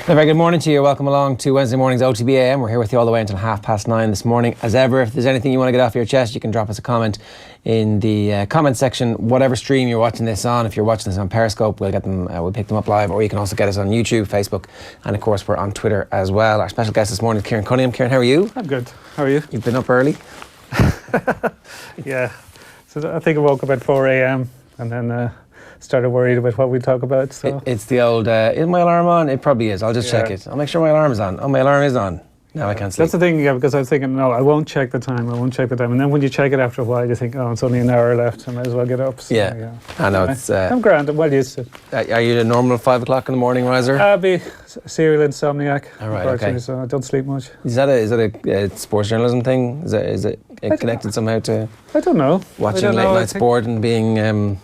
A very good morning to you. Welcome along to Wednesday morning's OTB AM. We're here with you all the way until 9:30 this morning. As ever, if there's anything you want to get off your chest, you can drop us a comment in the comment section, whatever stream you're watching this on. If you're watching this on Periscope, we'll get them. We'll pick them up live, or you can also get us on YouTube, Facebook, and of course we're on Twitter as well. Our special guest this morning is Kieran Cunningham. Kieran, how are you? I'm good. How are you? You've been up early. Yeah. So I think I woke up at 4 a.m. and then started worried about what we talk about. So it's the old, is my alarm on? It probably is. I'll just check it. I'll make sure my alarm is on. Oh, my alarm is on. Now I can't sleep. That's the thing, yeah, because I was thinking, no, I won't check the time. And then when you check it after a while, you think, oh, it's only an hour left. I might as well get up. So, yeah. I know. It's. I'm grand. I'm well used to it. Are you a normal 5 o'clock in the morning riser? I'll be serial insomniac. All right, okay. So I don't sleep much. Is that a sports journalism thing? Is it connected somehow to? I don't know. Watching late night sport and being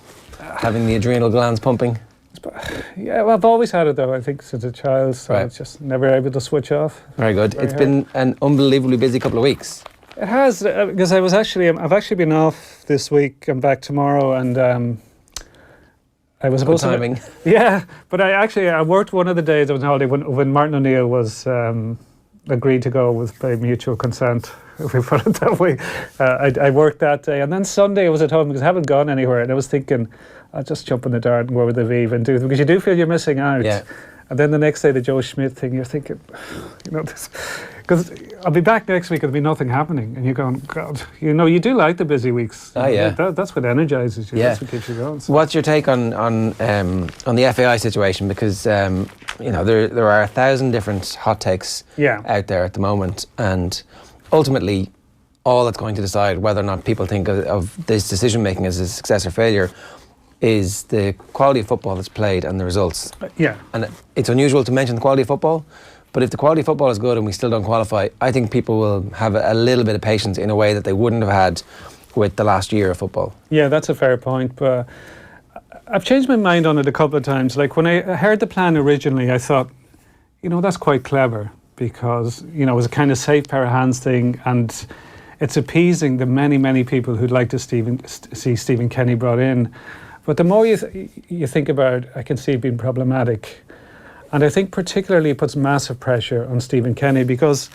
having the adrenal glands pumping. Yeah, well, I've always had it though. I think since a child, so I just never able to switch off. Very good. It's been an unbelievably busy couple of weeks. It has, because I've actually been off this week. I'm back tomorrow, and I was supposed timing. to. Yeah, but I worked one of the days I was on holiday when Martin O'Neill was agreed to go by mutual consent. If we put it that way, I worked that day, and then Sunday I was at home because I haven't gone anywhere, and I was thinking, I'll just jump in the dart and go over the Vive and do it, because you do feel you're missing out. Yeah. And then the next day, the Joe Schmidt thing, you're thinking, because I'll be back next week, there'll be nothing happening, and you're going, God, you do like the busy weeks. Oh yeah. That's what energizes you. Yeah. That's what keeps you going. So. What's your take on the FAI situation? Because there are 1,000 different hot takes out there at the moment, and ultimately, all that's going to decide whether or not people think of this decision making as a success or failure is the quality of football that's played and the results. Yeah. And it's unusual to mention the quality of football, but if the quality of football is good and we still don't qualify, I think people will have a little bit of patience in a way that they wouldn't have had with the last year of football. Yeah, that's a fair point, but I've changed my mind on it a couple of times. Like when I heard the plan originally, I thought, that's quite clever, because, it was a kind of safe pair of hands thing, and it's appeasing the many, many people who'd like to see Stephen Kenny brought in. But the more you think about it, I can see it being problematic. And I think particularly it puts massive pressure on Stephen Kenny, because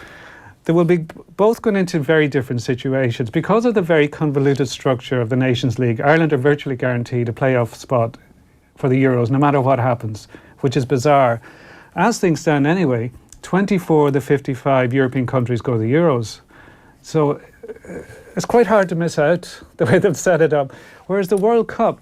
they will be both going into very different situations. Because of the very convoluted structure of the Nations League, Ireland are virtually guaranteed a playoff spot for the Euros, no matter what happens, which is bizarre. As things stand anyway, 24 of the 55 European countries go to the Euros. So it's quite hard to miss out the way they've set it up. Whereas the World Cup,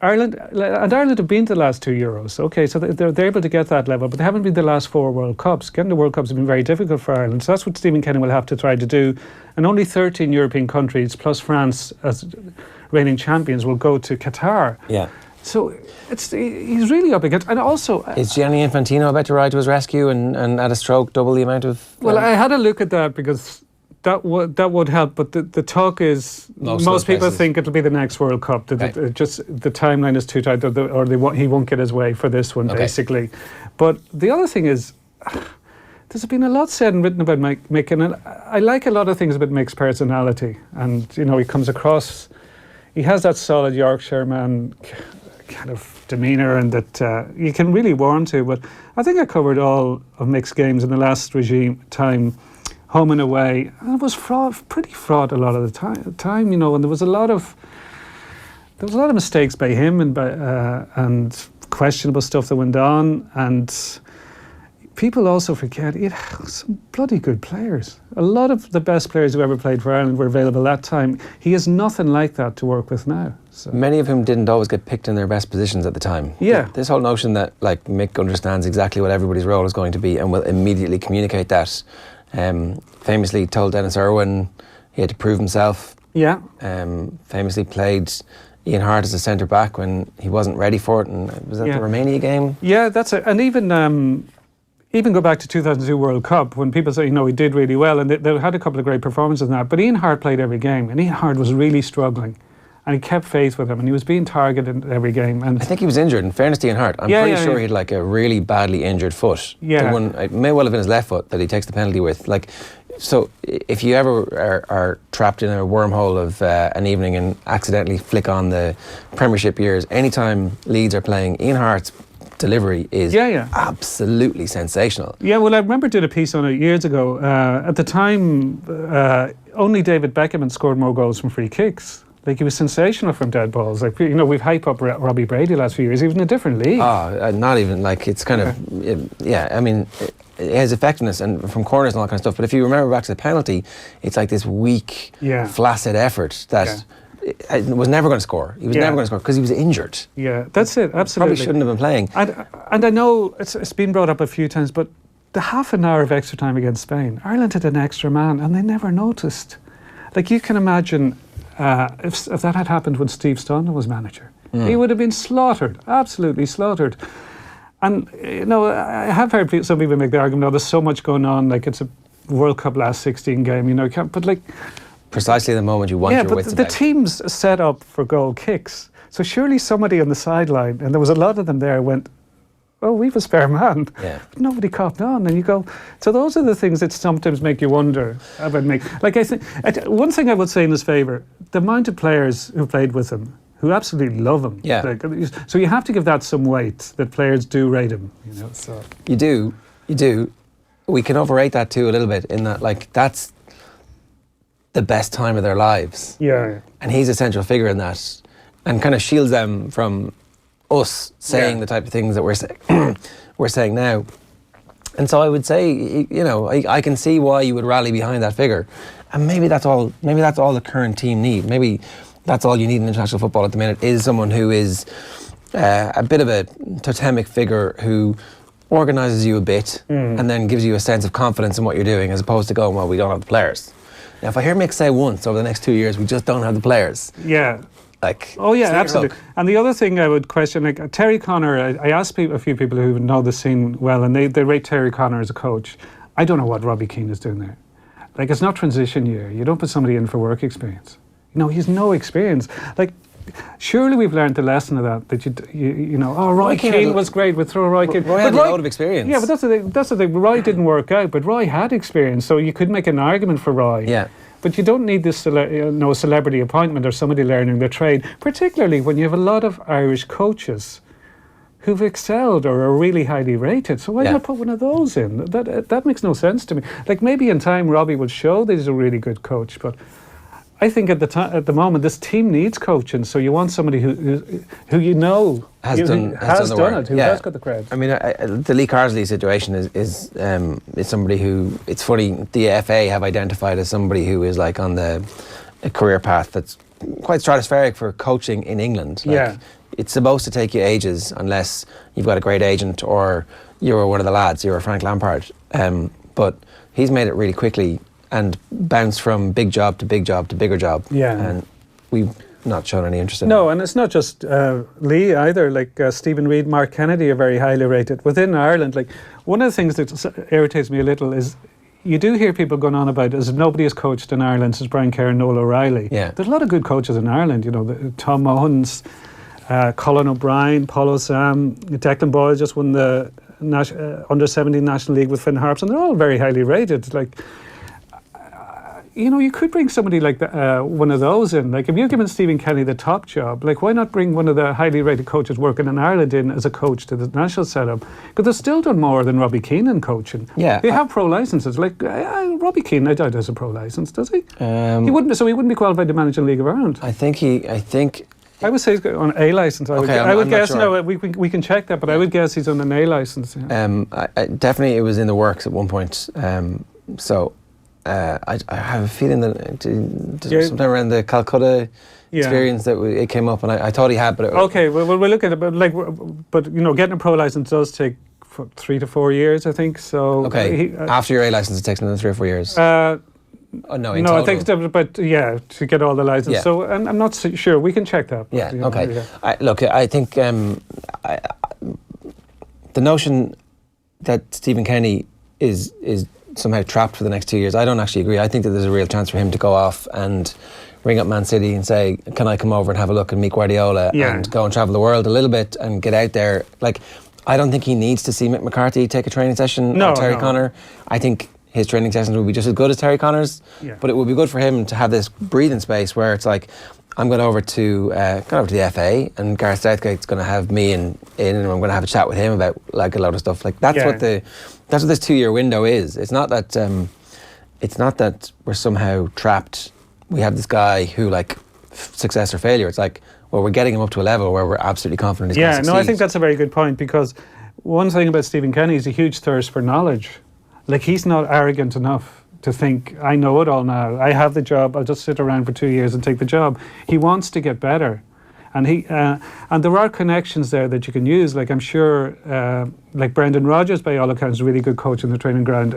Ireland have been to the last 2 Euros. Okay, so they're able to get that level, but they haven't been to the last 4 World Cups. Getting the World Cups has been very difficult for Ireland. So that's what Stephen Kenny will have to try to do. And only 13 European countries, plus France as reigning champions, will go to Qatar. Yeah. So he's really up against, and also is Gianni Infantino about to ride to his rescue and at a stroke double the amount of? Well, I had a look at that, because that would help. But the talk is most people think it'll be the next World Cup. Just the timeline is too tight, or he won't get his way for this one, basically. But the other thing is, there's been a lot said and written about Mick, and I like a lot of things about Mick's personality, and he comes across. He has that solid Yorkshire man kind of demeanour, and that you can really warm to. But I think I covered all of Mick's games in the last regime time, home and away, and it was pretty fraught a lot of the time, and there was a lot of mistakes by him and questionable stuff that went on, and people also forget he had some bloody good players. A lot of the best players who ever played for Ireland were available that time. He has nothing like that to work with now. So. Many of whom didn't always get picked in their best positions at the time. Yeah. This whole notion that Mick understands exactly what everybody's role is going to be and will immediately communicate that. Famously told Dennis Irwin he had to prove himself. Yeah. Famously played Ian Hart as a centre back when he wasn't ready for it, and was that the Romania game? Yeah, that's it. And even go back to 2002 World Cup, when people say, he did really well, and they had a couple of great performances in that, but Ian Hart played every game, and Ian Hart was really struggling, and he kept faith with him, and he was being targeted every game. And I think he was injured, in fairness to Ian Hart. I'm pretty sure he had a really badly injured foot. Yeah. The one, it may well have been his left foot that he takes the penalty with. So if you ever are trapped in a wormhole of an evening and accidentally flick on the Premiership years, anytime Leeds are playing, Ian Hart's delivery is Yeah. absolutely sensational. Yeah, well, I remember doing a piece on it years ago. At the time, only David Beckham had scored more goals from free kicks. Like, he was sensational from dead balls. Like, you know, we've hyped up Robbie Brady the last few years. He was in a different league. Not even, like, it's kind of, I mean, it has effectiveness and from corners and all that kind of stuff. But if you remember back to the penalty, it's like this weak, flaccid effort that was never going to score. He was never going to score because he was injured. Yeah, that's it, absolutely. Probably shouldn't have been playing. And I know it's been brought up a few times, but the half an hour of extra time against Spain, Ireland had an extra man and they never noticed. Like, you can imagine if that had happened when Steve Stone was manager. He would have been slaughtered, absolutely slaughtered. And, you know, I have heard some people make the argument, there's so much going on, like it's a World Cup last 16 game, you know, but like... Precisely the moment you want your wits about. Yeah, but the team's set up for goal kicks. So surely somebody on the sideline, and there was a lot of them there, went, oh, we've a spare man. Yeah. But nobody copped on. And you go, so those are the things that sometimes make you wonder about like, I think, one thing I would say in his favour, the amount of players who played with him, who absolutely love him. Yeah. Like, so you have to give that some weight, that players do rate him, you know, so. You do. We can overrate that too a little bit in that, like, that's the best time of their lives. Yeah. And he's a central figure in that and kind of shields them from us saying the type of things that we're saying now. And so I would say, you know, I can see why you would rally behind that figure. And maybe that's all the current team need. Maybe that's all you need in international football at the minute, is someone who is a bit of a totemic figure who organises you a bit and then gives you a sense of confidence in what you're doing, as opposed to going, well, we don't have the players. Now, if I hear Mick say once over the next 2 years, we just don't have the players. Yeah. Like, oh yeah, absolutely. And the other thing I would question, like Terry Connor, I asked a few people who know the scene well, and they rate Terry Connor as a coach. I don't know what Robbie Keane is doing there. Like, it's not transition year. You don't put somebody in for work experience. No, he has no experience. Like, surely we've learned the lesson of that you know, oh, Roy Keane was great, we'll throw Roy Keane. Roy had a load of experience. Yeah, but that's the thing. Roy didn't work out, but Roy had experience, so you could make an argument for Roy. Yeah. But you don't need this celebrity appointment or somebody learning the trade, particularly when you have a lot of Irish coaches who've excelled or are really highly rated. So why not put one of those in? That makes no sense to me. Like, maybe in time Robbie will show that he's a really good coach, but I think at the moment this team needs coaching. So you want somebody who you know has done it, who has got the cred. I mean, the Lee Carsley situation is somebody who, it's funny, the FA have identified as somebody who is like on a career path that's quite stratospheric for coaching in England. Like, it's supposed to take you ages unless you've got a great agent or you're one of the lads, you're a Frank Lampard. But he's made it really quickly and bounced from big job to big job to bigger job. Yeah. And we've not shown any interest in it. No, and it's not just Lee either. Like Stephen Reid, Mark Kennedy are very highly rated. Within Ireland, like, one of the things that irritates me a little is you do hear people going on about as if nobody has coached in Ireland since Brian Kerr and Noel O'Reilly. Yeah. There's a lot of good coaches in Ireland, you know, Tom Mohans, Colin O'Brien, Paul O'Sam, Declan Boyle just won the under-17 National League with Finn Harps, and they're all very highly rated. Like, you know, you could bring somebody like one of those in. Like, if you're giving Stephen Kenny the top job, like, why not bring one of the highly rated coaches working in Ireland in as a coach to the national setup? Because they've still done more than Robbie Keane in coaching. Yeah, they have pro licenses. Like Robbie Keane, I doubt has a pro license, does he? He wouldn't. So he wouldn't be qualified to manage in League of Ireland. I would say he's got on A license. I would guess. Sure. No, we can check that, but I would guess he's on an A license. Yeah. Definitely, it was in the works at one point. I have a feeling that sometime around the Calcutta experience that it came up, and I thought he had, but okay. Well, we'll look at it. But you know, getting a pro license does take 3 to 4 years, I think. So okay, after your A license, it takes another 3 or 4 years. No, I think it's about to get all the license. Yeah. So I'm not sure. We can check that. Yeah. Okay. Yeah. I think the notion that Stephen Kenny is somehow trapped for the next 2 years, I don't actually agree. I think that there's a real chance for him to go off and ring up Man City and say, can I come over and have a look and meet Guardiola and go and travel the world a little bit and get out there. Like, I don't think he needs to see Mick McCarthy take a training session or Terry Connor. I think his training sessions would be just as good as Terry Connor's, but it would be good for him to have this breathing space where it's like, I'm going over to the FA, and Gareth Southgate's going to have me in, and I'm going to have a chat with him about like a lot of stuff. Like that's what this 2-year window is. It's not that we're somehow trapped. We have this guy who like success or failure. It's like, well, we're getting him up to a level where we're absolutely confident he's going to succeed. I think that's a very good point, because one thing about Stephen Kenny is a huge thirst for knowledge. Like, he's not arrogant enough to think, I know it all now. I have the job. I'll just sit around for 2 years and take the job. He wants to get better. And and there are connections there that you can use. Like, I'm sure, like Brendan Rodgers, by all accounts, is a really good coach in the training ground.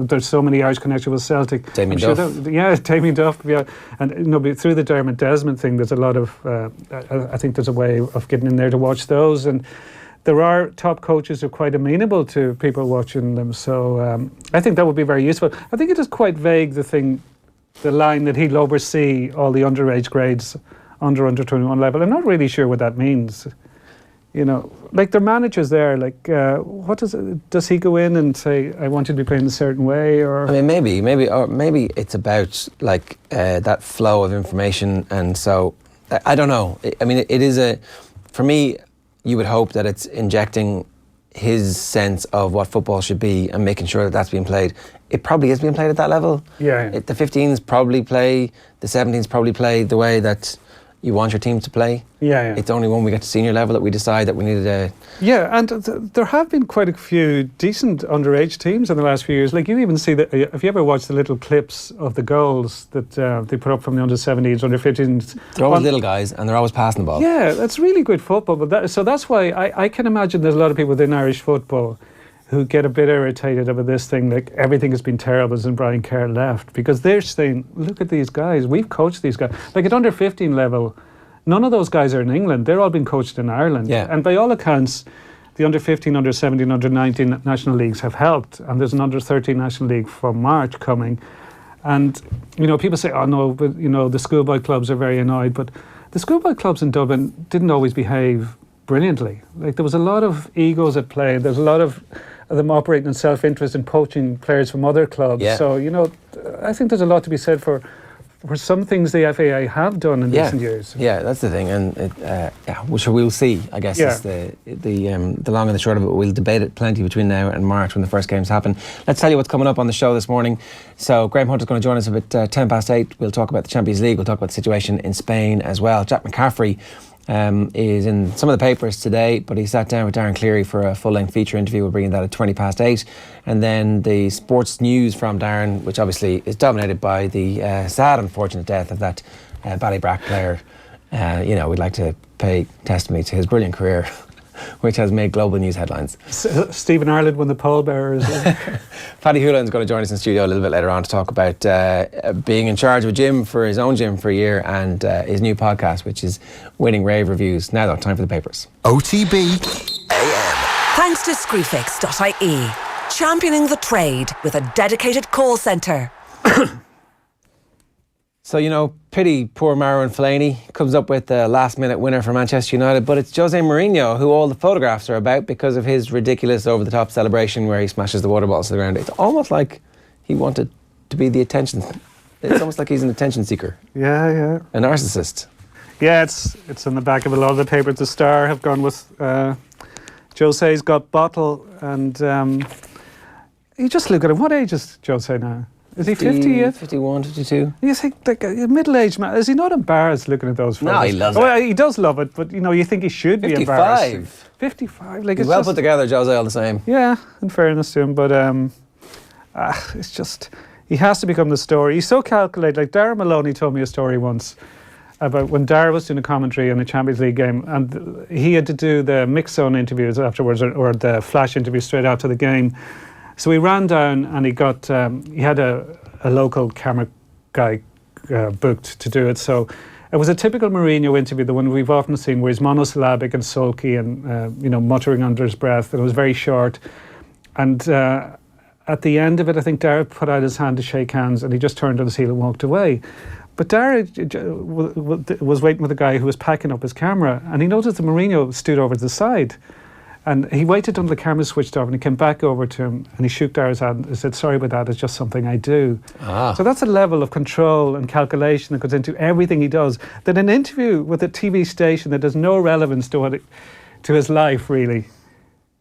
There's so many Irish connections with Celtic. Damien Duff. Damien Duff. Yeah, and through the Dermot Desmond thing, there's a lot of. I think there's a way of getting in there to watch those, and there are top coaches who are quite amenable to people watching them. So I think that would be very useful. I think it is quite vague, the line that he'll oversee all the underage grades under 21 level. I'm not really sure what that means. You know, like their managers there, like what does he go in and say, I want you to be playing a certain way? Or I mean, maybe it's about like that flow of information, and so I don't know. I mean, it is for me, you would hope that it's injecting his sense of what football should be and making sure that that's being played. It probably is being played at that level. Yeah. The 15s probably play, the 17s probably play the way that you want your team to play. Yeah. It's only when we get to senior level that we decide that we needed a... Yeah, and there have been quite a few decent underage teams in the last few years. Like, you even see that, have you ever watched the little clips of the goals that they put up from the under-17s, under-15s? They're always little guys, and they're always passing the ball. Yeah, that's really good football. But so that's why I can imagine there's a lot of people within Irish football who get a bit irritated about this thing, like everything has been terrible since Brian Kerr left, because they're saying, look at these guys, we've coached these guys. Like at under 15 level, none of those guys are in England, they're all being coached in Ireland. Yeah. And by all accounts, the under 15, under 17, under 19 national leagues have helped, and there's an under 13 national league for March coming. And, you know, people say, oh no, but, you know, the schoolboy clubs are very annoyed, but the schoolboy clubs in Dublin didn't always behave brilliantly. Like, there was a lot of egos at play, there's a lot of them operating in self-interest and poaching players from other clubs. Yeah. So, you know, I think there's a lot to be said for some things the FAI have done in recent years. Yeah, that's the thing, and which we'll see, I guess, is the long and the short of it. We'll debate it plenty between now and March when the first games happen. Let's tell you what's coming up on the show this morning. So Graham Hunter's going to join us about 8:10. We'll talk about the Champions League. We'll talk about the situation in Spain as well. Jack McCaffrey is in some of the papers today, but he sat down with Darren Cleary for a full-length feature interview. We're bringing that at 8:20. And then the sports news from Darren, which obviously is dominated by the sad, unfortunate death of that Ballybrack player. You know, we'd like to pay testimony to his brilliant career, which has made global news headlines. Stephen Ireland won the pallbearers. Paddy Hoolan's going to join us in studio a little bit later on to talk about being in charge of a gym, for his own gym for a year, and his new podcast, which is winning rave reviews. Now though, time for the papers. OTB AM. Thanks to Screwfix.ie, championing the trade with a dedicated call centre. So, you know, pity poor Marouane Fellaini comes up with the last-minute winner for Manchester United, but it's Jose Mourinho who all the photographs are about because of his ridiculous over-the-top celebration where he smashes the water bottles to the ground. It's almost like he wanted to be the attention. It's almost like he's an attention seeker. Yeah. A narcissist. Yeah, it's on the back of a lot of the papers. The Star have gone with Jose's got bottle, and you just look at him. What age is Jose now? Is he 50 yet? 51, 52. You think, like, a middle-aged man, is he not embarrassed looking at those photos? No, he loves it. Well, he does love it, but, you know, you think he should be embarrassed. 55. Like, He's it's well just, put together, Jose, all the same. Yeah, in fairness to him, but it's just, he has to become the story. He's so calculated. Like, Darren Maloney told me a story once about when Darren was doing a commentary in a Champions League game, and he had to do the mix zone interviews afterwards, or the flash interview straight after the game. So he ran down and he got, he had a local camera guy booked to do it. So it was a typical Mourinho interview, the one we've often seen, where he's monosyllabic and sulky and, you know, muttering under his breath. And it was very short. And at the end of it, I think Darren put out his hand to shake hands, and he just turned on his heel and walked away. But Darren was waiting with a guy who was packing up his camera, and he noticed that Mourinho stood over to the side. And he waited until the camera switched off, and he came back over to him, and he shook Dara's hand and said, "Sorry about that, it's just something I do." So that's a level of control and calculation that goes into everything he does. That an interview with a TV station that has no relevance to his life, really,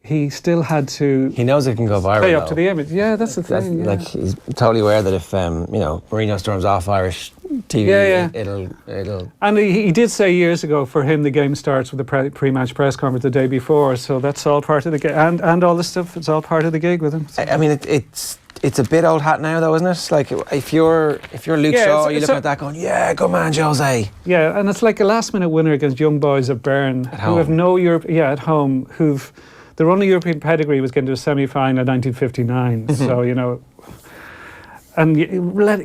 he still had to... He knows it can go viral, play up to the image. Yeah, that's the thing. Like, he's totally aware that if, Mourinho storms off Irish TV, it'll... And he did say years ago, for him, the game starts with the pre-match press conference the day before, so that's all part of the game. And all this stuff, it's all part of the gig with him. So. I mean, it's a bit old hat now, though, isn't it? Like, if you're Luke Shaw, you're looking at that going, yeah, good man, Jose. Yeah, and it's like a last-minute winner against young boys at Bern who have no at home, who've... Their only European pedigree was getting to a semi-final in 1959. So, and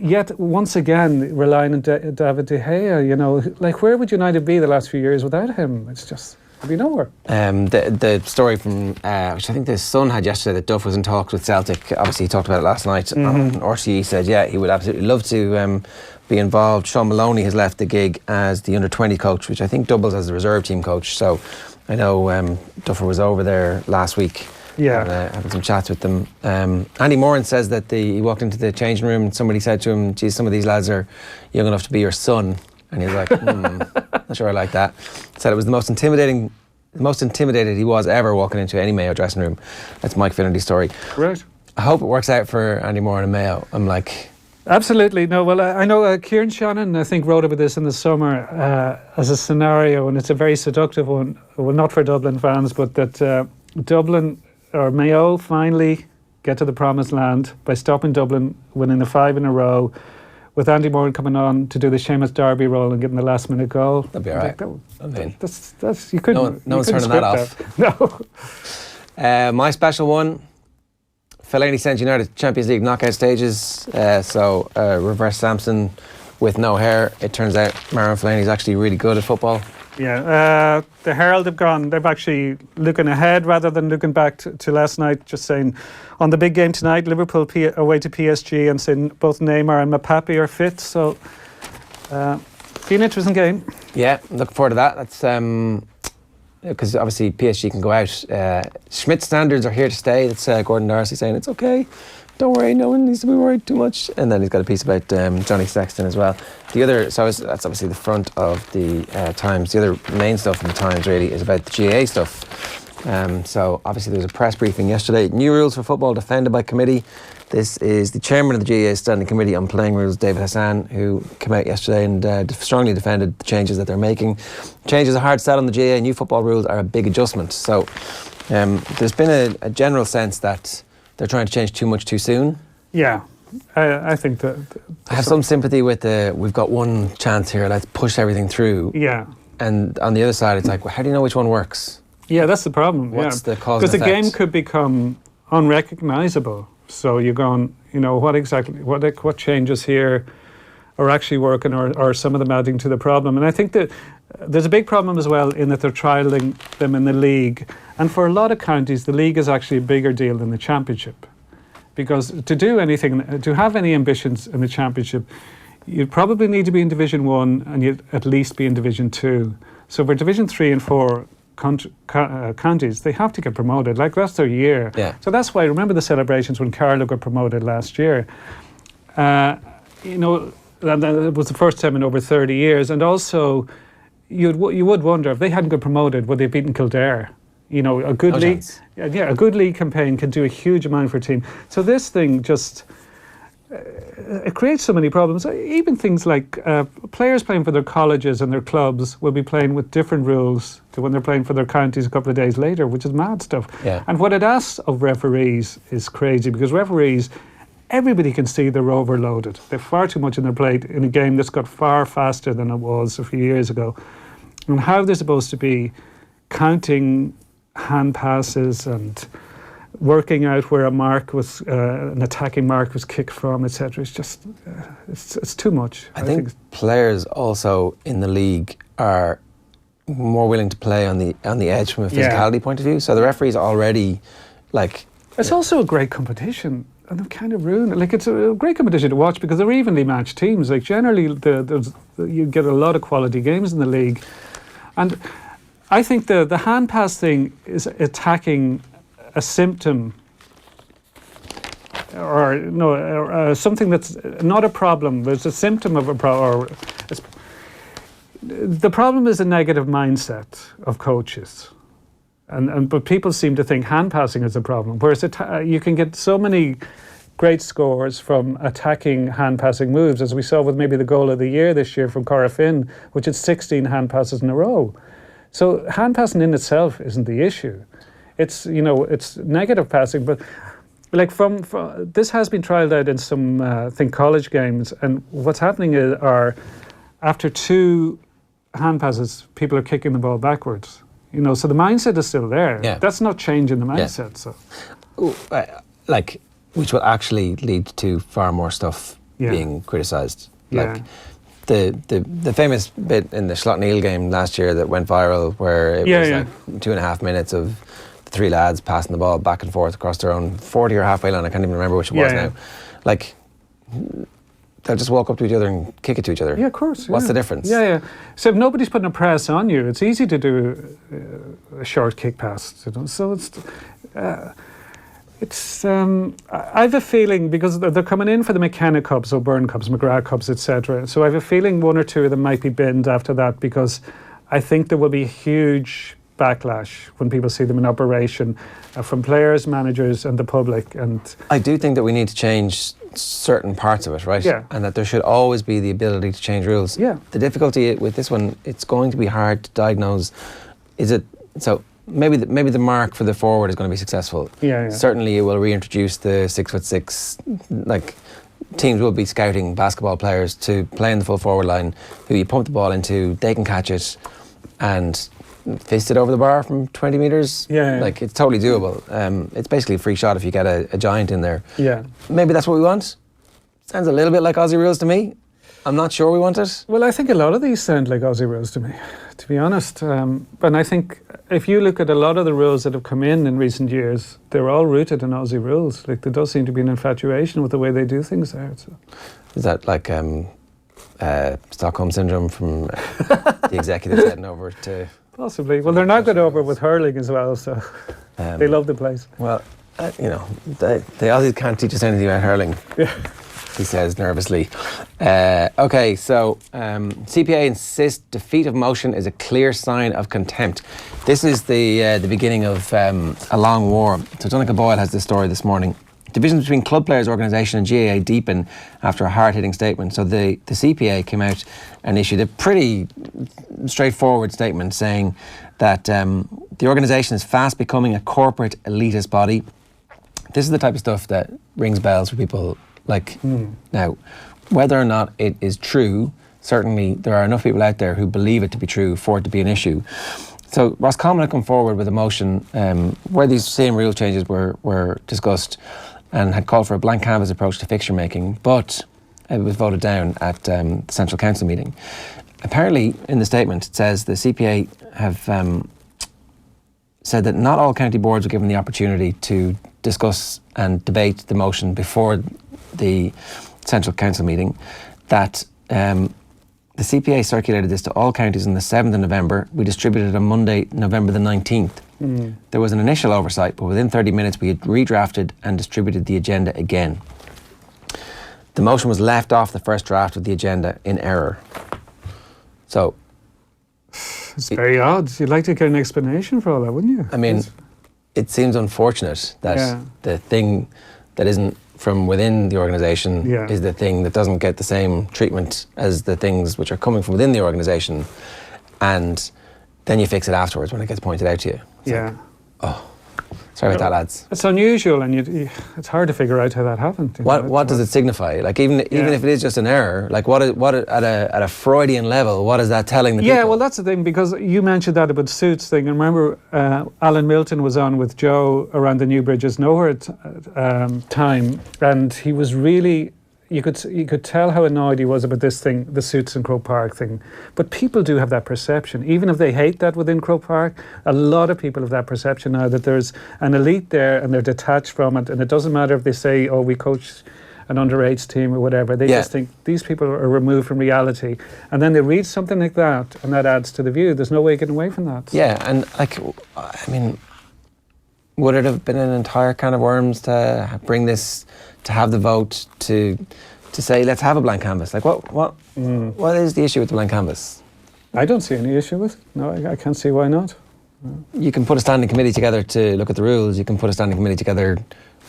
yet once again relying on David De Gea. Like, where would United be the last few years without him? It's just, it'd be nowhere. The story from which I think the Sun had yesterday, that Duff was in talks with Celtic. Obviously, he talked about it last night. RTE said, yeah, he would absolutely love to be involved. Sean Maloney has left the gig as the under-20 coach, which I think doubles as the reserve team coach. So I know Duffer was over there last week. Yeah, having some chats with them. Andy Moran says that he walked into the changing room and somebody said to him, "Geez, some of these lads are young enough to be your son," and he's like, "Not sure I like that." Said it was the most intimidated he was ever walking into any Mayo dressing room. That's Mike Finnerty's story. Right. I hope it works out for Andy Moran and Mayo. I'm like. Absolutely. No, well, I know Kieran Shannon, I think, wrote about this in the summer as a scenario, and it's a very seductive one. Well, not for Dublin fans, but that Dublin or Mayo finally get to the promised land by stopping Dublin, winning the 5 in a row, with Andy Moran coming on to do the Seamus Derby role and getting the last minute goal. That'd be all right. That's you couldn't. No one's turning that off. No. My special one. Fellaini sent United to Champions League knockout stages, reverse Samson with no hair. It turns out Marouane Fellaini's actually really good at football. Yeah, the Herald have gone, they've actually looking ahead rather than looking back to last night, just saying on the big game tonight, Liverpool away to PSG, and saying both Neymar and Mbappe are fit, so be an interesting game. Yeah, looking forward to that. That's because obviously PSG can go out. Schmidt standards are here to stay. That's Gordon Darcy saying it's okay, don't worry, no one needs to be worried too much. And then he's got a piece about Johnny Sexton as well. That's obviously the front of the Times. The other main stuff in the Times really is about the GAA stuff. So obviously there was a press briefing yesterday. New rules for football defended by committee. This is the chairman of the GAA Standing Committee on Playing Rules, David Hassan, who came out yesterday and strongly defended the changes that they're making. Changes are hard set on the GAA. New football rules are a big adjustment. So there's been a general sense that they're trying to change too much too soon. Yeah, I think that... I have some sympathy with we've got one chance here, let's push everything through. Yeah. And on the other side, it's like, well, how do you know which one works? Yeah, that's the problem. What's the cause and effect? Because the game could become unrecognisable. So you're going, what changes here are actually working, or some of them adding to the problem. And I think that there's a big problem as well in that they're trialling them in the league. And for a lot of counties, the league is actually a bigger deal than the championship. Because to do anything, to have any ambitions in the championship, you'd probably need to be in Division 1 and you'd at least be in Division 2. So for Division 3 and 4 counties, they have to get promoted. Like, that's their year. Yeah. So that's why, remember the celebrations when Carlow got promoted last year. And it was the first time in over 30 years. And also, you would wonder, if they hadn't got promoted, would they have beaten Kildare? A good league, a good league campaign can do a huge amount for a team. So this thing just it creates so many problems. Even things like players playing for their colleges and their clubs will be playing with different rules to when they're playing for their counties a couple of days later, which is mad stuff. Yeah. And what it asks of referees is crazy, because referees, everybody can see they're overloaded. They've far too much on their plate in a game that's got far faster than it was a few years ago. And how they're supposed to be counting hand passes and working out where a mark was, an attacking mark was kicked from, etc. It's just, it's too much. I think players also in the league are more willing to play on the edge from a physicality point of view. So the referees already like. It's also a great competition, and they've kind of ruined it. Like, it's a great competition to watch because they're evenly matched teams. Like, generally, you get a lot of quality games in the league, and I think the hand pass thing is attacking a symptom, or no, something that's not a problem. There's a symptom of a problem. The problem is a negative mindset of coaches, but people seem to think hand passing is a problem. Whereas you can get so many great scores from attacking hand passing moves, as we saw with maybe the goal of the year this year from Cara Finn, which is 16 hand passes in a row. So hand passing in itself isn't the issue. It's it's negative passing, but like from this has been trialled out in some I think college games, and what's happening are after 2 hand passes, people are kicking the ball backwards. So the mindset is still there. Yeah. That's not changing the mindset. So, which will actually lead to far more stuff being criticised. Like the famous bit in the Slot-Neil game last year that went viral, where it was like 2.5 minutes of the 3 lads passing the ball back and forth across their own 40 or halfway line. I can't even remember which it was now. Like, they'll just walk up to each other and kick it to each other. Yeah, of course. What's the difference? Yeah. So if nobody's putting a press on you, it's easy to do a short kick pass. So I have a feeling, because they're coming in for the McKenna Cups, O'Byrne Cups, McGrath Cups, etc. So I have a feeling 1 or 2 of them might be binned after that, because I think there will be huge backlash when people see them in operation from players, managers and the public. And I do think that we need to change certain parts of it, right? Yeah. And that there should always be the ability to change rules. Yeah. The difficulty with this one, it's going to be hard to diagnose. Maybe the mark for the forward is going to be successful. Yeah. Certainly it will reintroduce the 6'6", like teams will be scouting basketball players to play in the full forward line, who you pump the ball into, they can catch it and fist it over the bar from 20 metres. Yeah. Like, it's totally doable. It's basically a free shot if you get a giant in there. Yeah. Maybe that's what we want. Sounds a little bit like Aussie rules to me. I'm not sure we want it. Well, I think a lot of these sound like Aussie rules to me, to be honest. But I think if you look at a lot of the rules that have come in recent years, they're all rooted in Aussie rules. Like, there does seem to be an infatuation with the way they do things there. So. Is that like Stockholm Syndrome from the executives heading over to... Possibly. Well, they're now got over with hurling as well, so they love the place. Well, the Aussies can't teach us anything about hurling. Yeah. He says nervously. Okay, so CPA insists defeat of motion is a clear sign of contempt. This is the beginning of a long war. So Donegal Boyle has this story this morning. Divisions between club players' organisation and GAA deepen after a hard-hitting statement. So the CPA came out and issued a pretty straightforward statement saying that the organisation is fast becoming a corporate elitist body. This is the type of stuff that rings bells for people. Now, whether or not it is true, certainly there are enough people out there who believe it to be true for it to be an issue. So Roscommon had come forward with a motion where these same rule changes were discussed and had called for a blank canvas approach to fixture making, but it was voted down at the Central Council meeting. Apparently, in the statement, it says the CPA have said that not all county boards were given the opportunity to discuss and debate the motion before the Central Council meeting, that the CPA circulated this to all counties on the 7th of November. We distributed it on Monday, November the 19th. There was an initial oversight, but within 30 minutes we had redrafted and distributed the agenda again. The motion was left off the first draft of the agenda in error. So... It's very odd. You'd like to get an explanation for all that, wouldn't you? I mean, it seems unfortunate that the thing that isn't from within the organisation is the thing that doesn't get the same treatment as the things which are coming from within the organisation, and then you fix it afterwards when it gets pointed out to you. It's sorry about that, lads. It's unusual, and it's hard to figure out how that happened. What does it signify? Like, even if it is just an error, like what at a Freudian level, what is that telling the people? Yeah, well, that's the thing, because you mentioned that about suits thing, and remember Alan Milton was on with Joe around the New Bridges Nowhere time, and he was really... You could tell how annoyed he was about this thing, the suits in Croke Park thing. But people do have that perception. Even if they hate that within Croke Park, a lot of people have that perception now that there's an elite there and they're detached from it. And it doesn't matter if they say, oh, we coach an under-8s team or whatever. They just think these people are removed from reality. And then they read something like that, and that adds to the view. There's no way getting away from that. Yeah, and would it have been an entire can of worms to bring this, to have the vote, to say, let's have a blank canvas? Like, what is the issue with the blank canvas? I don't see any issue with it. No, I can't see why not. You can put a standing committee together to look at the rules. You can put a standing committee together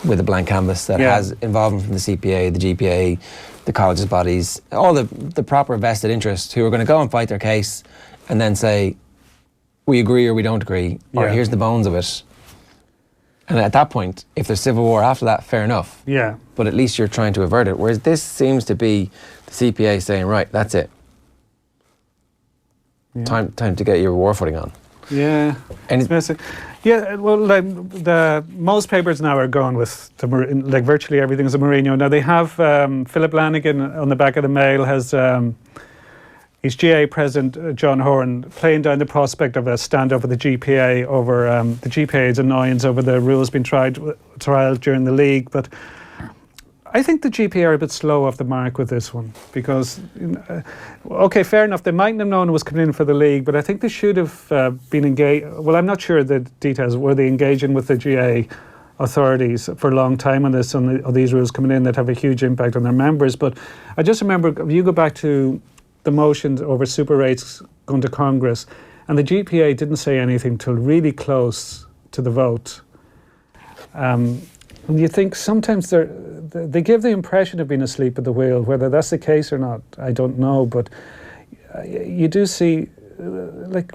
with a blank canvas that has involvement from the CPA, the GPA, the colleges bodies, all the proper vested interests who are going to go and fight their case and then say, we agree or we don't agree, or here's the bones of it. And at that point, if there's civil war after that, fair enough. Yeah. But at least you're trying to avert it. Whereas this seems to be the CPA saying, right, that's it. Yeah. Time to get your war footing on. Yeah. And it's messy. Yeah, well, most papers now are going with virtually everything's a Mourinho. Now they have Philip Lanigan on the back of the Mail has his GAA president John Horan playing down the prospect of a standoff with the GPA over the GPA's annoyance over the rules being tried during the league, but I think the GPA are a bit slow off the mark with this one because, okay, fair enough, they mightn't have known it was coming in for the league, but I think they should have been engaged. Well, I'm not sure the details. Were they engaging with the GAA authorities for a long time on this, on these rules coming in that have a huge impact on their members? But I just remember, if you go back to the motions over super rates going to Congress, and the GPA didn't say anything till really close to the vote. And you think sometimes they give the impression of being asleep at the wheel. Whether that's the case or not, I don't know. But you do see, there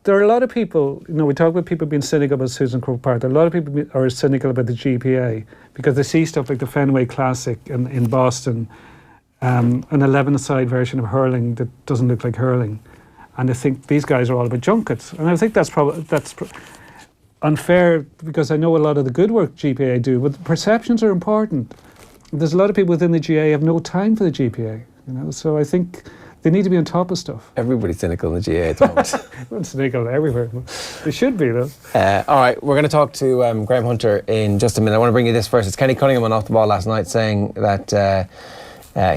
are a lot of people. We talk about people being cynical about Susan Crowe Park. A lot of people are cynical about the GPA because they see stuff like the Fenway Classic in Boston, an 11-a-side version of hurling that doesn't look like hurling, and they think these guys are all about junkets. And I think that's unfair because I know a lot of the good work GPA do, but perceptions are important. There's a lot of people within the GA have no time for the GPA, so I think they need to be on top of stuff. Everybody's cynical in the GA at the moment. Everyone's cynical everywhere. They should be, though. All right, we're going to talk to Graham Hunter in just a minute. I want to bring you this first. It's Kenny Cunningham on Off the Ball last night saying that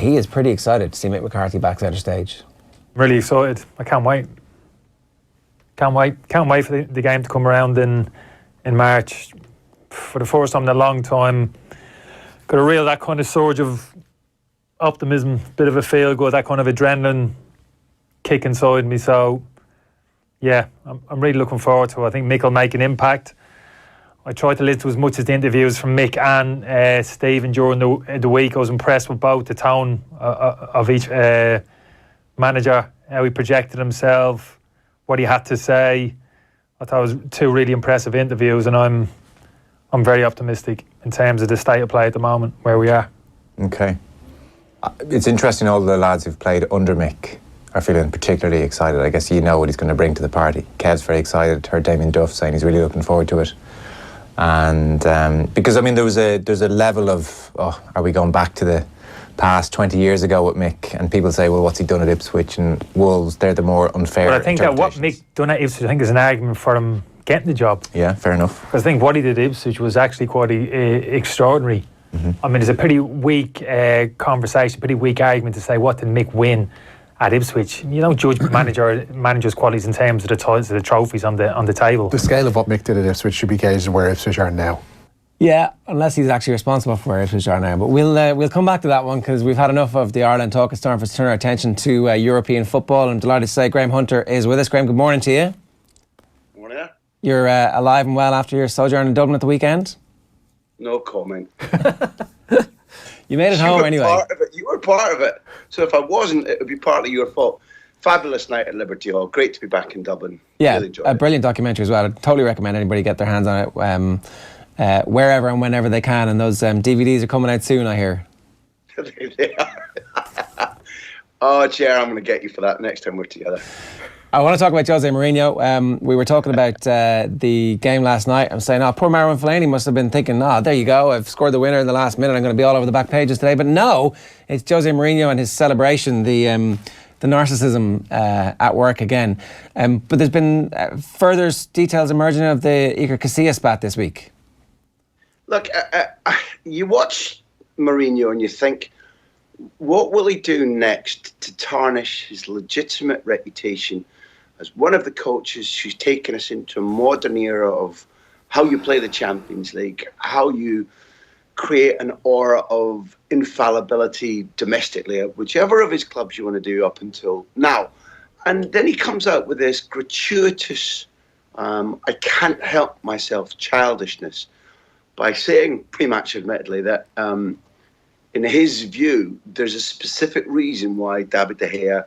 he is pretty excited to see Mick McCarthy back centre stage. Really excited. I can't wait. Can't wait for the game to come around in March. For the first time in a long time, got a real that kind of surge of optimism, bit of a feel good, that kind of adrenaline kick inside me. So, yeah, I'm really looking forward to it. I think Mick will make an impact. I tried to listen to as much as the interviews from Mick and Stephen during the week. I was impressed with both the tone of each manager, how he projected himself, what he had to say. I thought it was two really impressive interviews, and I'm very optimistic in terms of the state of play at the moment where we are. Okay. It's interesting all the lads who've played under Mick are feeling particularly excited. I guess you know what he's going to bring to the party. Kev's very excited. Heard Damien Duff saying he's really looking forward to it. And because, there's a level of, are we going back to the past 20 years ago with Mick? And people say, well, what's he done at Ipswich and Wolves? They're the more unfair. But I think that what Mick done at Ipswich, I think is an argument for him getting the job. Yeah, fair enough. Because I think what he did at Ipswich was actually quite extraordinary. Mm-hmm. It's a pretty weak conversation, pretty weak argument to say what did Mick win at Ipswich. You don't judge managers' qualities in terms of the titles, of the trophies on the table. The scale of what Mick did at Ipswich should be gauged on where Ipswich are now. Yeah, unless he's actually responsible for where Ipswich are now. But we'll come back to that one because we've had enough of the Ireland talk. It's time for us to turn our attention to European football. I'm delighted to say Graham Hunter is with us. Graham, good morning to you. Morning. You're alive and well after your sojourn in Dublin at the weekend? No comment. You made it home anyway. You were part of it. So if I wasn't, it would be partly your fault. Fabulous night at Liberty Hall. Great to be back in Dublin. Yeah, really enjoyed a brilliant documentary as well. I'd totally recommend anybody get their hands on it wherever and whenever they can. And those DVDs are coming out soon, I hear. They are. Oh, Chair, I'm going to get you for that next time we're together. I want to talk about Jose Mourinho. We were talking about the game last night. I'm saying, poor Marwan Fellaini must have been thinking, there you go, I've scored the winner in the last minute, I'm going to be all over the back pages today. But no, it's Jose Mourinho and his celebration, the narcissism at work again. But there's been further details emerging of the Iker Casillas spat this week. Look, you watch Mourinho and you think, what will he do next to tarnish his legitimate reputation as one of the coaches who's taken us into a modern era of how you play the Champions League, how you create an aura of infallibility domestically at whichever of his clubs you want to do up until now. And then he comes out with this gratuitous, I can't help myself childishness by saying pre-match admittedly that in his view, there's a specific reason why David De Gea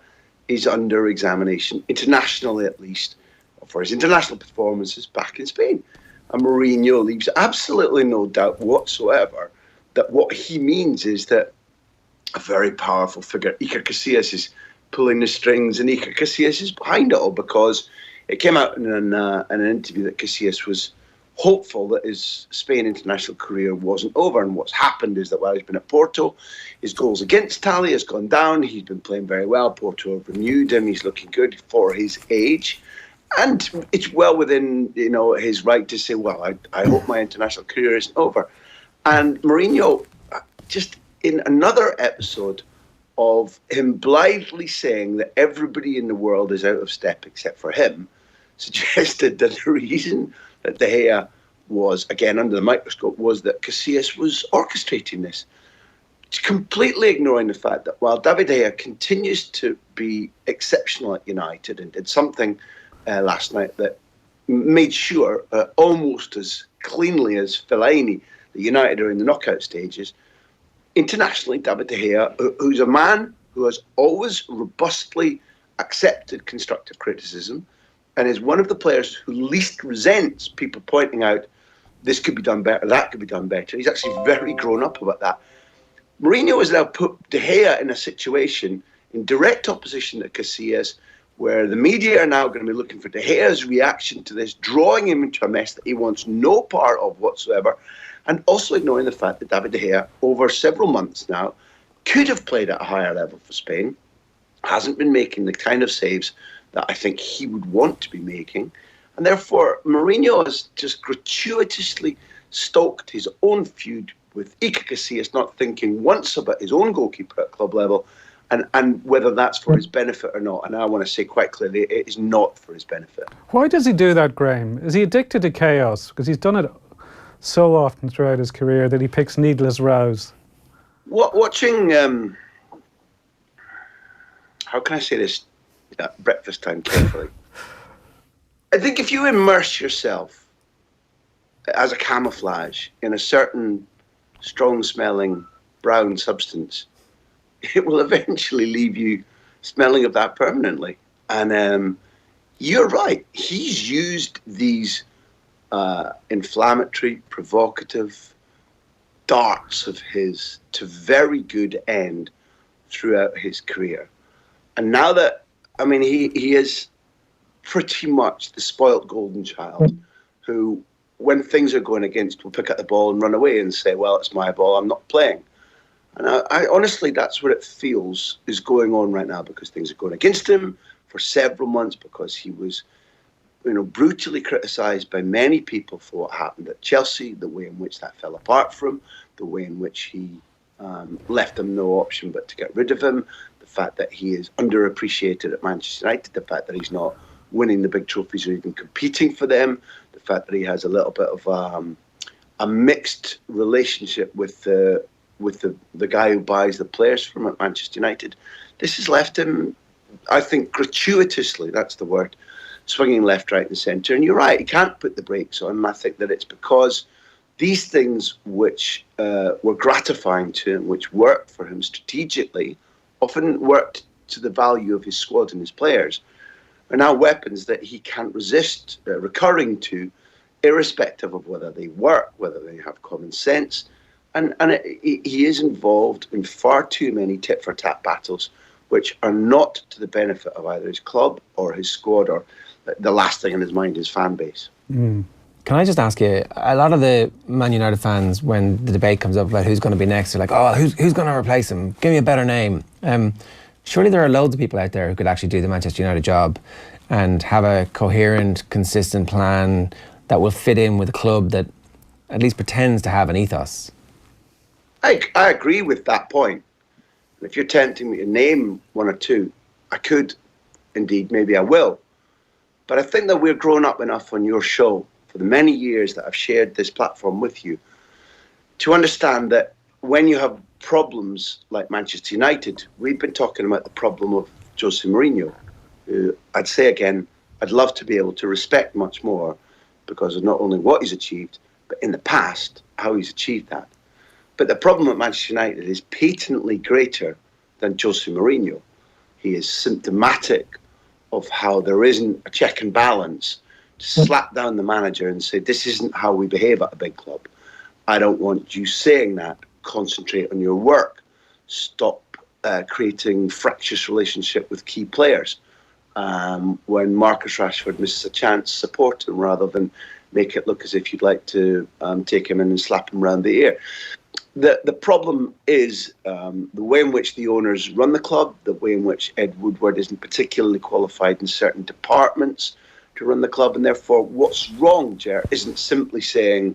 is under examination, internationally at least, for his international performances back in Spain. And Mourinho leaves absolutely no doubt whatsoever that what he means is that a very powerful figure, Iker Casillas, is pulling the strings, and Iker Casillas is behind it all, because it came out in an interview that Casillas was hopeful that his Spain international career wasn't over. And what's happened is that while he's been at Porto, his goals against tally has gone down. He's been playing very well. Porto have renewed him. He's looking good for his age. And it's well within, his right to say, well, I hope my international career isn't over. And Mourinho, just in another episode of him blithely saying that everybody in the world is out of step except for him, suggested that the reason that De Gea was, again, under the microscope, was that Casillas was orchestrating this. It's completely ignoring the fact that while David De Gea continues to be exceptional at United and did something last night that made sure, almost as cleanly as Fellaini, that United are in the knockout stages, internationally, David De Gea, who's a man who has always robustly accepted constructive criticism, and is one of the players who least resents people pointing out this could be done better, that could be done better. He's actually very grown up about that. Mourinho has now put De Gea in a situation in direct opposition to Casillas, where the media are now going to be looking for De Gea's reaction to this, drawing him into a mess that he wants no part of whatsoever, and also ignoring the fact that David De Gea, over several months now, could have played at a higher level for Spain, hasn't been making the kind of saves that I think he would want to be making. And therefore, Mourinho has just gratuitously stoked his own feud with Iker Casillas, not thinking once about his own goalkeeper at club level, and whether that's for his benefit or not. And I want to say quite clearly, it is not for his benefit. Why does he do that, Graham? Is he addicted to chaos? Because he's done it so often throughout his career that he picks needless rows. Watching, how can I say this at breakfast time carefully? I think if you immerse yourself as a camouflage in a certain strong-smelling brown substance, it will eventually leave you smelling of that permanently. And you're right. He's used these inflammatory, provocative darts of his to very good end throughout his career. And now that, he is pretty much the spoilt golden child who, when things are going against, will pick up the ball and run away and say, well, it's my ball, I'm not playing. And I honestly, that's what it feels is going on right now, because things are going against him for several months, because he was, brutally criticised by many people for what happened at Chelsea, the way in which that fell apart for him, the way in which he left them no option but to get rid of him, the fact that he is underappreciated at Manchester United, the fact that he's not winning the big trophies or even competing for them, the fact that he has a little bit of a mixed relationship with the guy who buys the players from at Manchester United. This has left him, I think, gratuitously, that's the word, swinging left, right and centre. And you're right, he can't put the brakes on. And I think that it's because these things which were gratifying to him, which worked for him strategically, often worked to the value of his squad and his players, are now weapons that he can't resist recurring to, irrespective of whether they work, whether they have common sense. And he is involved in far too many tit-for-tat battles, which are not to the benefit of either his club or his squad, or the last thing in his mind, his fan base. Mm. Can I just ask you, a lot of the Man United fans, when the debate comes up about who's going to be next, they're like, oh, who's going to replace him? Give me a better name. Surely there are loads of people out there who could actually do the Manchester United job and have a coherent, consistent plan that will fit in with a club that at least pretends to have an ethos. I agree with that point. If you're tempting me to name one or two, I could, indeed, maybe I will. But I think that we're grown up enough on your show for the many years that I've shared this platform with you to understand that when you have problems like Manchester United, we've been talking about the problem of Jose Mourinho, who I'd say again, I'd love to be able to respect much more because of not only what he's achieved, but in the past, how he's achieved that. But the problem at Manchester United is patently greater than Jose Mourinho. He is symptomatic of how there isn't a check and balance to slap down the manager and say, this isn't how we behave at a big club. I don't want you saying that. Concentrate on your work. Stop creating fractious relationship with key players. When Marcus Rashford misses a chance, support him rather than make it look as if you'd like to take him in and slap him around the ear. The problem is the way in which the owners run the club, the way in which Ed Woodward isn't particularly qualified in certain departments to run the club, and therefore what's wrong, Ger, isn't simply saying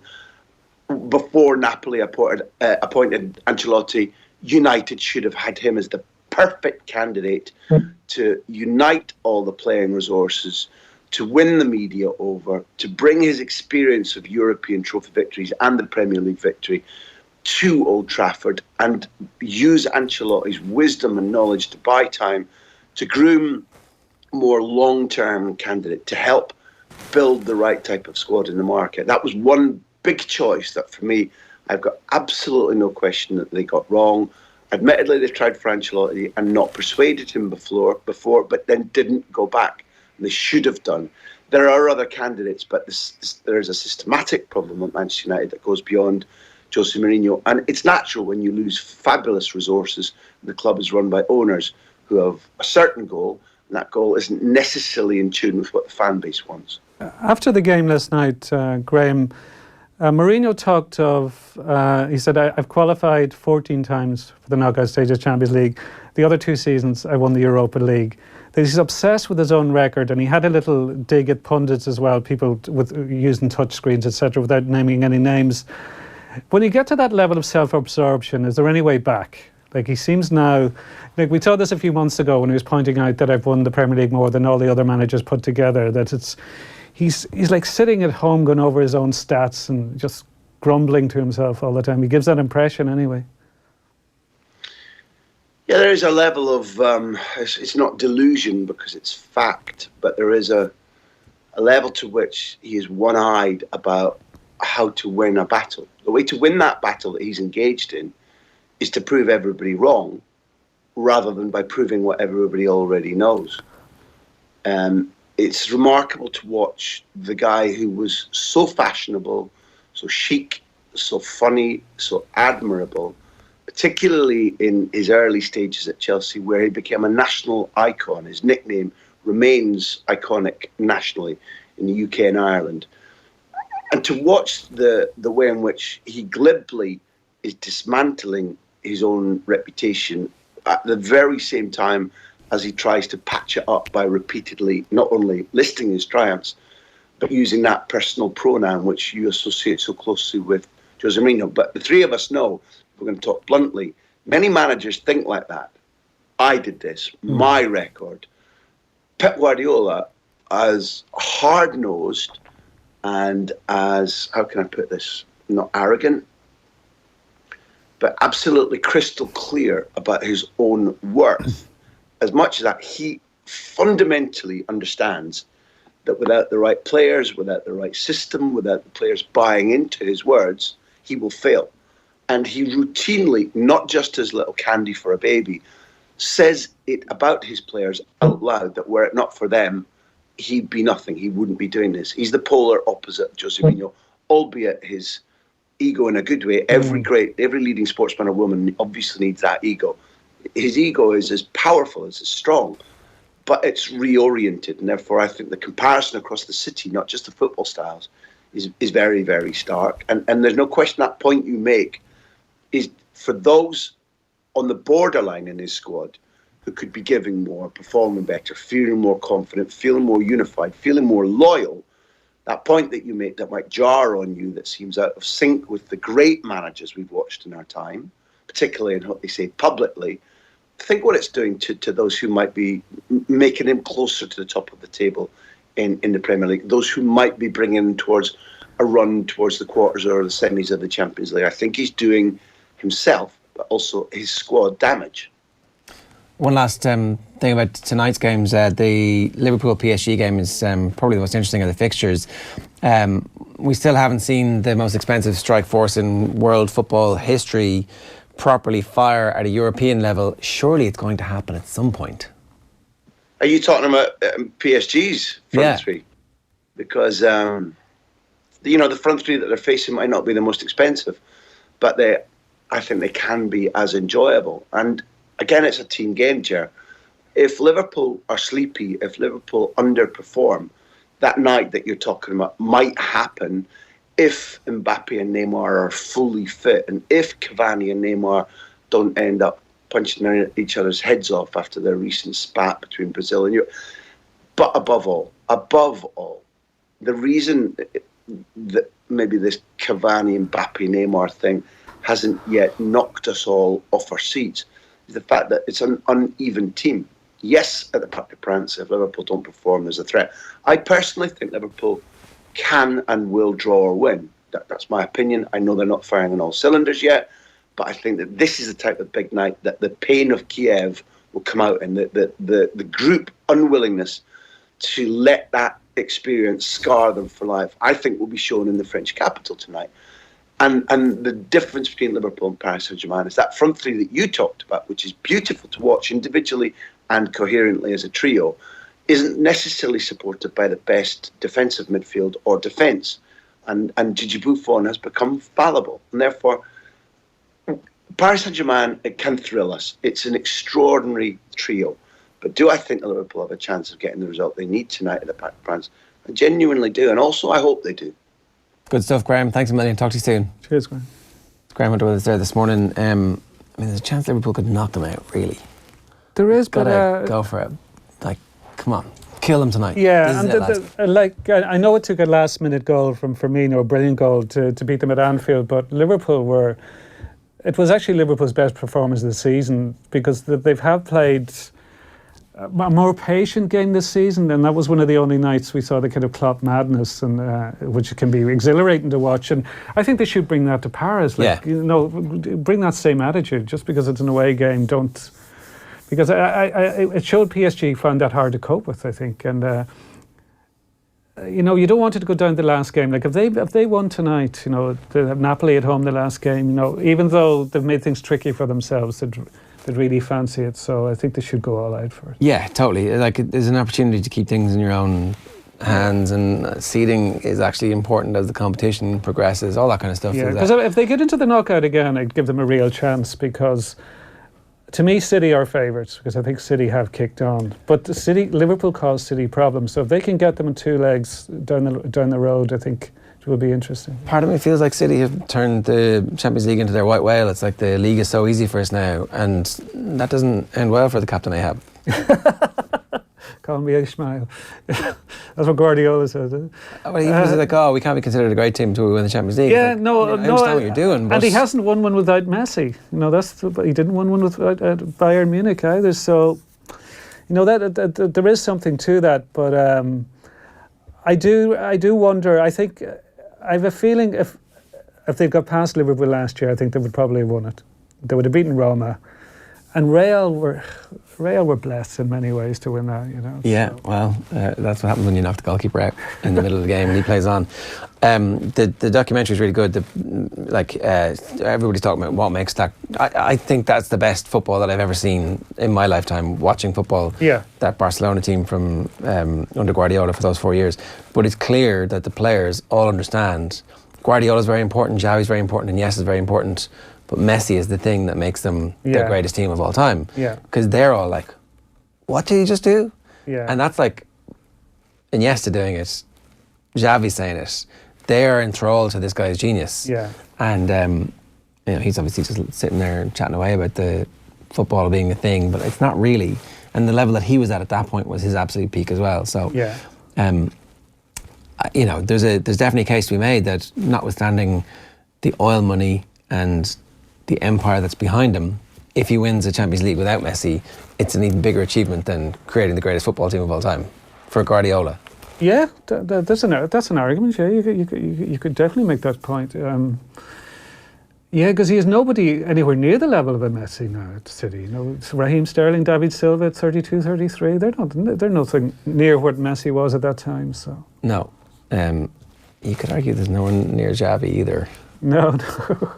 before Napoli appointed Ancelotti, United should have had him as the perfect candidate to unite all the playing resources, to win the media over, to bring his experience of European trophy victories and the Premier League victory to Old Trafford and use Ancelotti's wisdom and knowledge to buy time, to groom more long-term candidate, to help build the right type of squad in the market. That was one big choice that for me, I've got absolutely no question that they got wrong. Admittedly, they tried for Ancelotti and not persuaded him before, but then didn't go back. They should have done. There are other candidates, but there's a systematic problem at Manchester United that goes beyond Jose Mourinho. And it's natural when you lose fabulous resources. The club is run by owners who have a certain goal, and that goal isn't necessarily in tune with what the fan base wants. After the game last night, Graham, Mourinho talked of, he said, I've qualified 14 times for the knockout stage of Champions League. The other 2 seasons, I won the Europa League. That he's obsessed with his own record, and he had a little dig at pundits as well, people with using touchscreens, etc., without naming any names. When you get to that level of self-absorption, is there any way back? Like, he seems now, like we saw this a few months ago when he was pointing out that I've won the Premier League more than all the other managers put together, that he's like sitting at home going over his own stats and just grumbling to himself all the time. He gives that impression anyway. Yeah, there is a level of, it's not delusion because it's fact, but there is a level to which he is one-eyed about how to win a battle. The way to win that battle that he's engaged in is to prove everybody wrong rather than by proving what everybody already knows. It's remarkable to watch the guy who was so fashionable, so chic, so funny, so admirable, particularly in his early stages at Chelsea, where he became a national icon. His nickname remains iconic nationally in the UK and Ireland. And to watch the way in which he glibly is dismantling his own reputation at the very same time as he tries to patch it up by repeatedly not only listing his triumphs, but using that personal pronoun which you associate so closely with Jose Mourinho. But the three of us know, if we're going to talk bluntly, many managers think like that. I did this, my record. Pep Guardiola, as hard-nosed and as, how can I put this, not arrogant, but absolutely crystal clear about his own worth, as much as that he fundamentally understands that without the right players, without the right system, without the players buying into his words, he will fail. And he routinely, not just as little candy for a baby, says it about his players out loud that were it not for them, he'd be nothing. He wouldn't be doing this. He's the polar opposite of Jose Mourinho, albeit his ego in a good way. Every leading sportsman or woman obviously needs that ego. His ego is as powerful as it's strong, but it's reoriented. And therefore, I think the comparison across the city, not just the football styles, is very, very stark. And there's no question that point you make is for those on the borderline in his squad who could be giving more, performing better, feeling more confident, feeling more unified, feeling more loyal, that point that you make that might jar on you, that seems out of sync with the great managers we've watched in our time, particularly in what they say publicly, think what it's doing to those who might be making him closer to the top of the table in the Premier League, those who might be bringing him towards a run towards the quarters or the semis of the Champions League. I think he's doing himself, but also his squad, damage. One last thing about tonight's games. The Liverpool-PSG game is probably the most interesting of the fixtures. We still haven't seen the most expensive strike force in world football history properly fire at a European level. Surely it's going to happen at some point. Are you talking about PSG's front three? Because, the front three that they're facing might not be the most expensive, but I think they can be as enjoyable. And again, it's a team game, Ger. If Liverpool are sleepy, if Liverpool underperform, that night that you're talking about might happen if Mbappe and Neymar are fully fit, and if Cavani and Neymar don't end up punching each other's heads off after their recent spat between Brazil and Europe. But above all, the reason that maybe this Cavani, Mbappe, Neymar thing hasn't yet knocked us all off our seats is the fact that it's an uneven team. Yes, at the Parc des Princes, if Liverpool don't perform, there's a threat. I personally think Liverpool can and will draw or win. That's my opinion. I know they're not firing on all cylinders yet, but I think that this is the type of big night that the pain of Kiev will come out, and the group unwillingness to let that experience scar them for life, I think, will be shown in the French capital tonight. And the difference between Liverpool and Paris Saint-Germain is that front three that you talked about, which is beautiful to watch individually and coherently as a trio, isn't necessarily supported by the best defensive midfield or defence. And Gigi Buffon has become fallible. And therefore, Paris Saint-Germain, it can thrill us. It's an extraordinary trio. But do I think that Liverpool have a chance of getting the result they need tonight at the Parc des Princes? I genuinely do. And also, I hope they do. Good stuff, Graham. Thanks a million. Talk to you soon. Cheers, Graham. Graham went with us there this morning. There's a chance Liverpool could knock them out, really. There is, but go for it. Like, come on, kill them tonight. Yeah, and I know it took a last-minute goal from Firmino, a brilliant goal to beat them at Anfield, but it was actually Liverpool's best performance of the season, because they've played a more patient game this season, and that was one of the only nights we saw the kind of Klopp madness, and which can be exhilarating to watch. And I think they should bring that to Paris. Bring that same attitude. Just because it's an away game, don't. Because it showed PSG found that hard to cope with, I think, and you don't want it to go down the last game. Like if they won tonight, they have Napoli at home the last game. Even though they've made things tricky for themselves, they'd really fancy it. So I think they should go all out for it. Yeah, totally. Like there's an opportunity to keep things in your own hands, and seeding is actually important as the competition progresses. All that kind of stuff. Yeah, because if they get into the knockout again, I'd give them a real chance, because. To me, City are favourites, because I think City have kicked on. But Liverpool caused City problems. So if they can get them in two legs down the road, I think it will be interesting. Part of me feels like City have turned the Champions League into their white whale. It's like the league is so easy for us now, and that doesn't end well for the captain I have. Call me Ishmael. That's what Guardiola says. Well, he was like, we can't be considered a great team until we win the Champions League. Yeah, I understand what you're doing. And he hasn't won one without Messi. He didn't win one with Bayern Munich either. So, that there is something to that. But I do wonder. I think I have a feeling if they'd got past Liverpool last year, I think they would probably have won it. They would have beaten Roma. And Real were blessed in many ways to win that, Yeah, so. Well, that's what happens when you knock the goalkeeper out in the middle of the game and he plays on. The documentary is really good. Everybody's talking about what makes that. I think that's the best football that I've ever seen in my lifetime, watching football. Yeah. That Barcelona team from under Guardiola for those 4 years. But it's clear that the players all understand Guardiola's very important, Xavi's very important, and Iniesta's very important. But Messi is the thing that makes them their greatest team of all time. Yeah. Because they're all like, what did he just do? Yeah. And that's like Iniesta doing it, Xavi saying it. They're enthralled to this guy's genius. Yeah. And he's obviously just sitting there chatting away about the football being a thing, but it's not really. And the level that he was at that point was his absolute peak as well. So there's definitely a case to be made that notwithstanding the oil money and the empire that's behind him, if he wins the Champions League without Messi, it's an even bigger achievement than creating the greatest football team of all time for Guardiola. Yeah, that's an argument. Yeah, you could definitely make that point. Yeah, because he has nobody anywhere near the level of a Messi now at City. It's Raheem Sterling, David Silva at 32, 33. They're nothing near what Messi was at that time. So no, you could argue there's no one near Xavi either. No.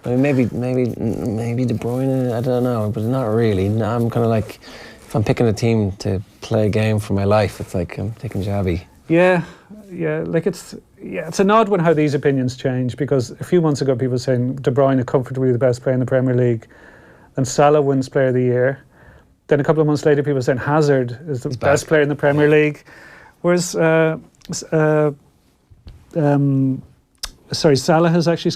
I mean, maybe De Bruyne. I don't know, but not really. No, I'm kind of like, if I'm picking a team to play a game for my life, it's like I'm taking Xavi. Yeah, like it's an odd one how these opinions change, because a few months ago people were saying De Bruyne comfortably the best player in the Premier League, and Salah wins Player of the Year. Then a couple of months later people were saying Hazard is the best player in the Premier League, whereas Salah has actually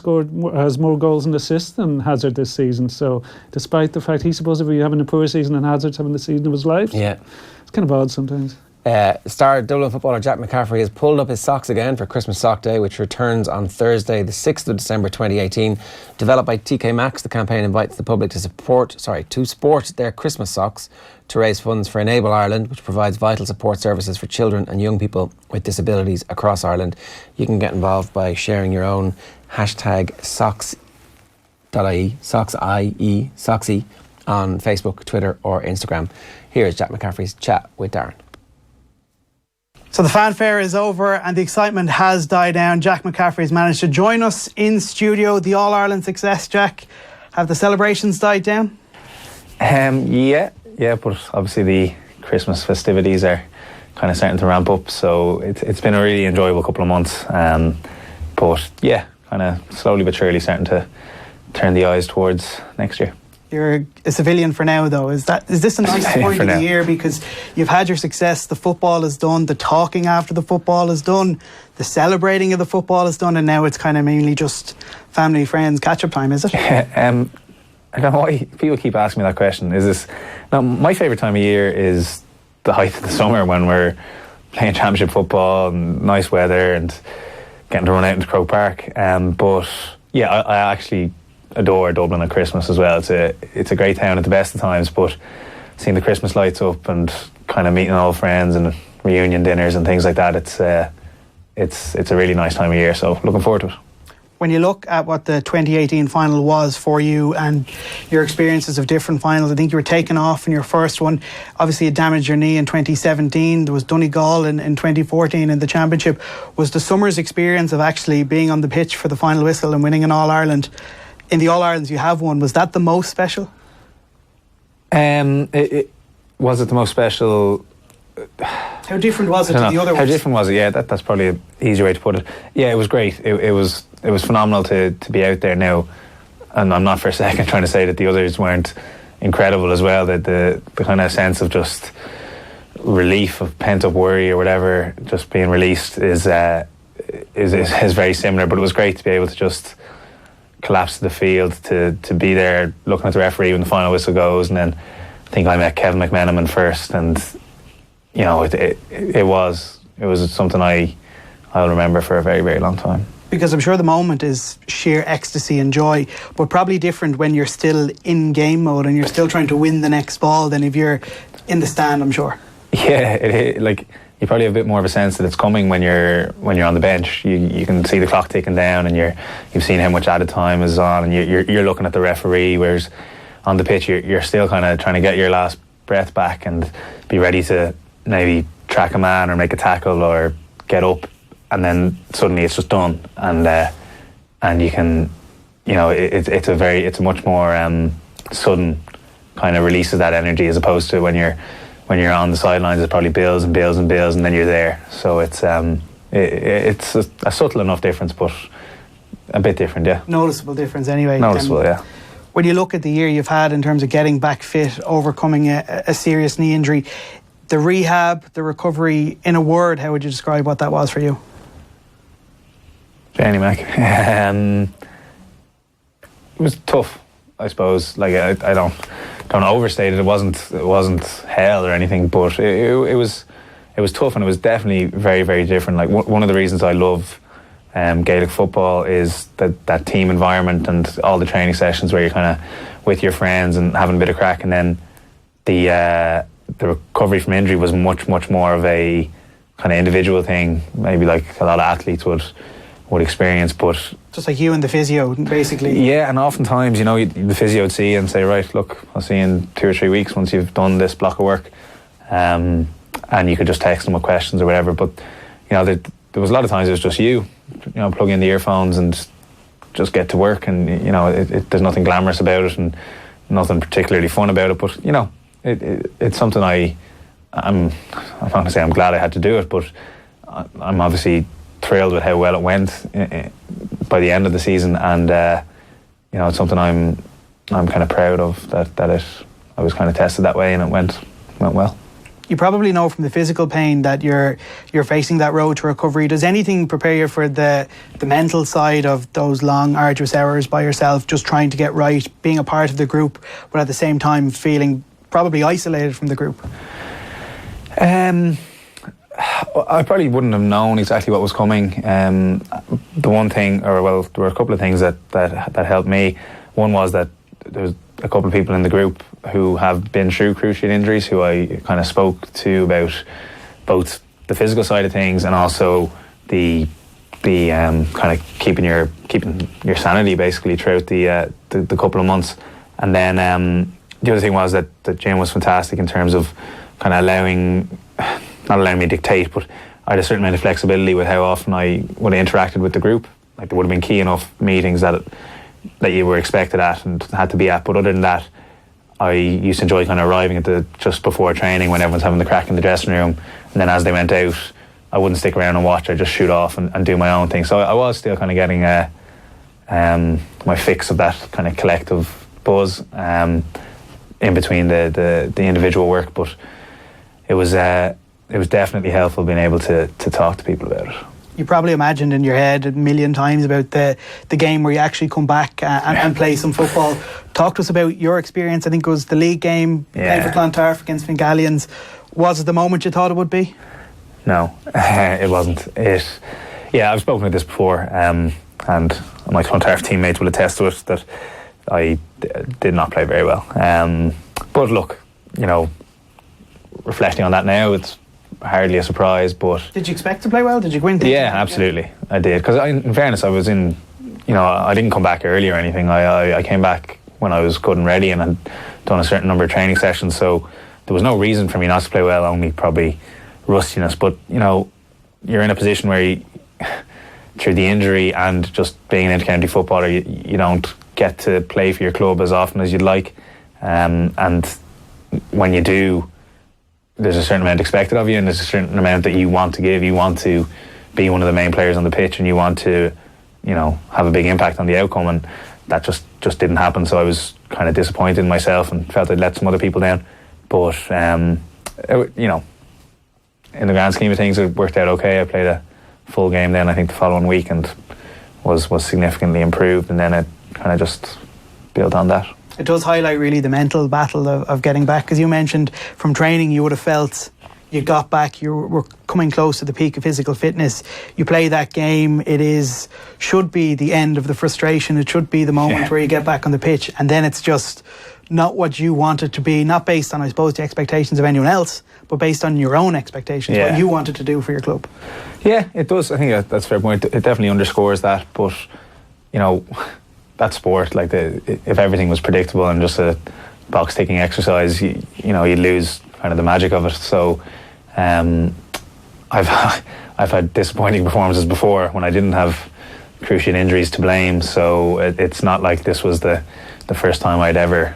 has more goals and assists than Hazard this season. So despite the fact he's supposed to be having a poor season and Hazard's having the season of his life, it's kind of odd sometimes. Star Dublin footballer Jack McCaffrey has pulled up his socks again for Christmas Sock Day, which returns on Thursday, the 6th of December 2018. Developed by TK Maxx, the campaign invites the public to sport their Christmas socks to raise funds for Enable Ireland, which provides vital support services for children and young people with disabilities across Ireland. You can get involved by sharing your own hashtag socks.ie, Socksy, on Facebook, Twitter or Instagram. Here's Jack McCaffrey's chat with Darren. So the fanfare is over and the excitement has died down. Jack McCaffrey has managed to join us in studio. The All-Ireland success, Jack. Have the celebrations died down? Yeah, but obviously the Christmas festivities are kind of starting to ramp up. So it's been a really enjoyable couple of months. But yeah, kind of slowly but surely starting to turn the eyes towards next year. You're a civilian for now, though. Is this a nice point of the year, because you've had your success, the football is done, the talking after the football is done, the celebrating of the football is done, and now it's kind of mainly just family, friends, catch-up time, is it? I don't know why people keep asking me that question. My favourite time of year is the height of the summer, when we're playing championship football and nice weather and getting to run out into Croke Park. But yeah, I actually adore Dublin at Christmas as well. It's a great town at the best of times, but seeing the Christmas lights up and kind of meeting old friends and reunion dinners and things like that, it's a really nice time of year, so looking forward to it. When you look at what the 2018 final was for you and your experiences of different finals, I think you were taken off in your first one. Obviously, you damaged your knee in 2017. There was Donegal in 2014 in the championship. Was the summer's experience of actually being on the pitch for the final whistle and winning an All-Ireland, in the All-Irelands you have won, was that the most special? Was it the most special? How different was it to the other ones? How different was it? Yeah, that's probably an easier way to put it. Yeah, it was great. It was phenomenal to be out there now, and I'm not for a second trying to say that the others weren't incredible as well. That the kind of sense of just relief of pent up worry or whatever just being released is very similar. But it was great to be able to just collapse to the field, to be there looking at the referee when the final whistle goes, and then I think I met Kevin McMenamin first, and you know it was something I'll remember for a very, very long time. Because I'm sure the moment is sheer ecstasy and joy, but probably different when you're still in game mode and you're still trying to win the next ball than if you're in the stand, I'm sure. Yeah, like you probably have a bit more of a sense that it's coming when you're on the bench. You can see the clock ticking down, and you've seen how much added time is on, and you're looking at the referee. Whereas on the pitch, you're still kind of trying to get your last breath back and be ready to maybe track a man or make a tackle or get up, and then suddenly it's just done, and you can, you know, it's a much more sudden kind of release of that energy, as opposed to when you're on the sidelines, it probably builds and builds and builds, and then you're there. So it's a subtle enough difference, but a bit different, yeah. Noticeable difference anyway. Noticeable, yeah. When you look at the year you've had in terms of getting back fit, overcoming a serious knee injury, the rehab, the recovery, in a word, how would you describe what that was for you? Jenny Mac. It was tough, I suppose. Like I don't overstate it. It wasn't hell or anything, but it it was tough, and it was definitely very, very different. Like one of the reasons I love Gaelic football is that team environment and all the training sessions where you're kind of with your friends and having a bit of crack, and then the recovery from injury was much more of a kind of individual thing, maybe like a lot of athletes would experience, but just like you and the physio, basically. Yeah, and oftentimes, you know, the physio would see you and say, right, look, I'll see you in 2 or 3 weeks once you've done this block of work, and you could just text them with questions or whatever. But you know, there was a lot of times it was just you know, plug in the earphones and just get to work, and you know, there's nothing glamorous about it and nothing particularly fun about it. But you know, it's something I'm not going to say I'm glad I had to do it, but I'm obviously thrilled with how well it went by the end of the season, and you know, it's something I'm kind of proud of that I was kind of tested that way and it went well. You probably know from the physical pain that you're facing that road to recovery. Does anything prepare you for the mental side of those long, arduous hours by yourself, just trying to get right, being a part of the group, but at the same time feeling probably isolated from the group? I probably wouldn't have known exactly what was coming. The one thing, or well, there were a couple of things that helped me. One was that there was a couple of people in the group who have been through cruciate injuries, who I kind of spoke to about both the physical side of things and also the kind of keeping your sanity basically throughout the couple of months. And then the other thing was that Jim was fantastic in terms of kind of not allowing me to dictate, but I had a certain amount of flexibility with how often I would have interacted with the group. Like there would have been key enough meetings that you were expected at and had to be at, but other than that, I used to enjoy kind of arriving at just before training when everyone's having the crack in the dressing room, and then as they went out, I wouldn't stick around and watch. I'd just shoot off and do my own thing. So I was still kind of getting my fix of that kind of collective buzz in between the individual work, but it was definitely helpful being able to talk to people about it. You probably imagined in your head a million times about the game where you actually come back and play some football. Talk to us about your experience. I think it was the league game, playing for Clontarf against Fingallians. Was it the moment you thought it would be? No, it wasn't. I've spoken about this before, and my Clontarf teammates will attest to it, that I did not play very well. But look, you know, reflecting on that now, it's hardly a surprise. But did you expect to play well? Did you go in? Yeah, absolutely, I did. Because in fairness, I was in. You know, I didn't come back early or anything. I came back when I was good and ready and had done a certain number of training sessions. So there was no reason for me not to play well. Only probably rustiness. But you know, you're in a position where through the injury and just being an intercounty footballer, you don't get to play for your club as often as you'd like. And when you do, there's a certain amount expected of you, and there's a certain amount that you want to give. You want to be one of the main players on the pitch, and you want to, you know, have a big impact on the outcome, and that just didn't happen. So I was kind of disappointed in myself and felt I'd let some other people down. But you know, in the grand scheme of things, it worked out okay. I played a full game then, I think, the following week, and was significantly improved, and then it kind of just built on that. It does highlight really the mental battle of getting back. As you mentioned, from training you would have felt you got back, you were coming close to the peak of physical fitness. You play that game, should be the end of the frustration. It should be the moment where you get back on the pitch, and then it's just not what you want it to be, not based on, I suppose, the expectations of anyone else, but based on your own expectations, what you wanted to do for your club. Yeah, it does. I think that's a fair point. It definitely underscores that, but you know, that sport, like if everything was predictable and just a box ticking exercise, you know, you'd lose kind of the magic of it. So I've had disappointing performances before when I didn't have cruciate injuries to blame. So it's not like this was the first time I'd ever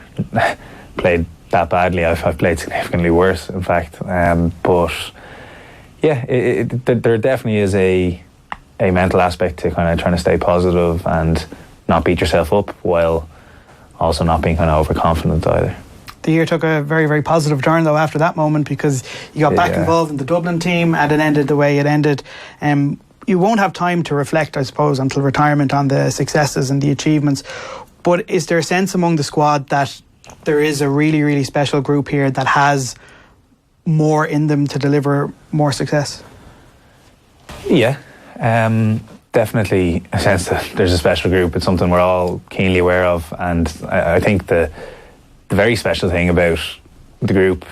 played that badly. I've played significantly worse, in fact. But yeah, there definitely is a mental aspect to kind of trying to stay positive and not beat yourself up, while also not being kind of overconfident either. The year took a very, very positive turn though after that moment, because you got back involved in the Dublin team and it ended the way it ended. You won't have time to reflect, I suppose, until retirement on the successes and the achievements, but is there a sense among the squad that there is a really, really special group here that has more in them to deliver more success? Yeah, definitely a sense that there's a special group. It's something we're all keenly aware of, and I think the very special thing about the group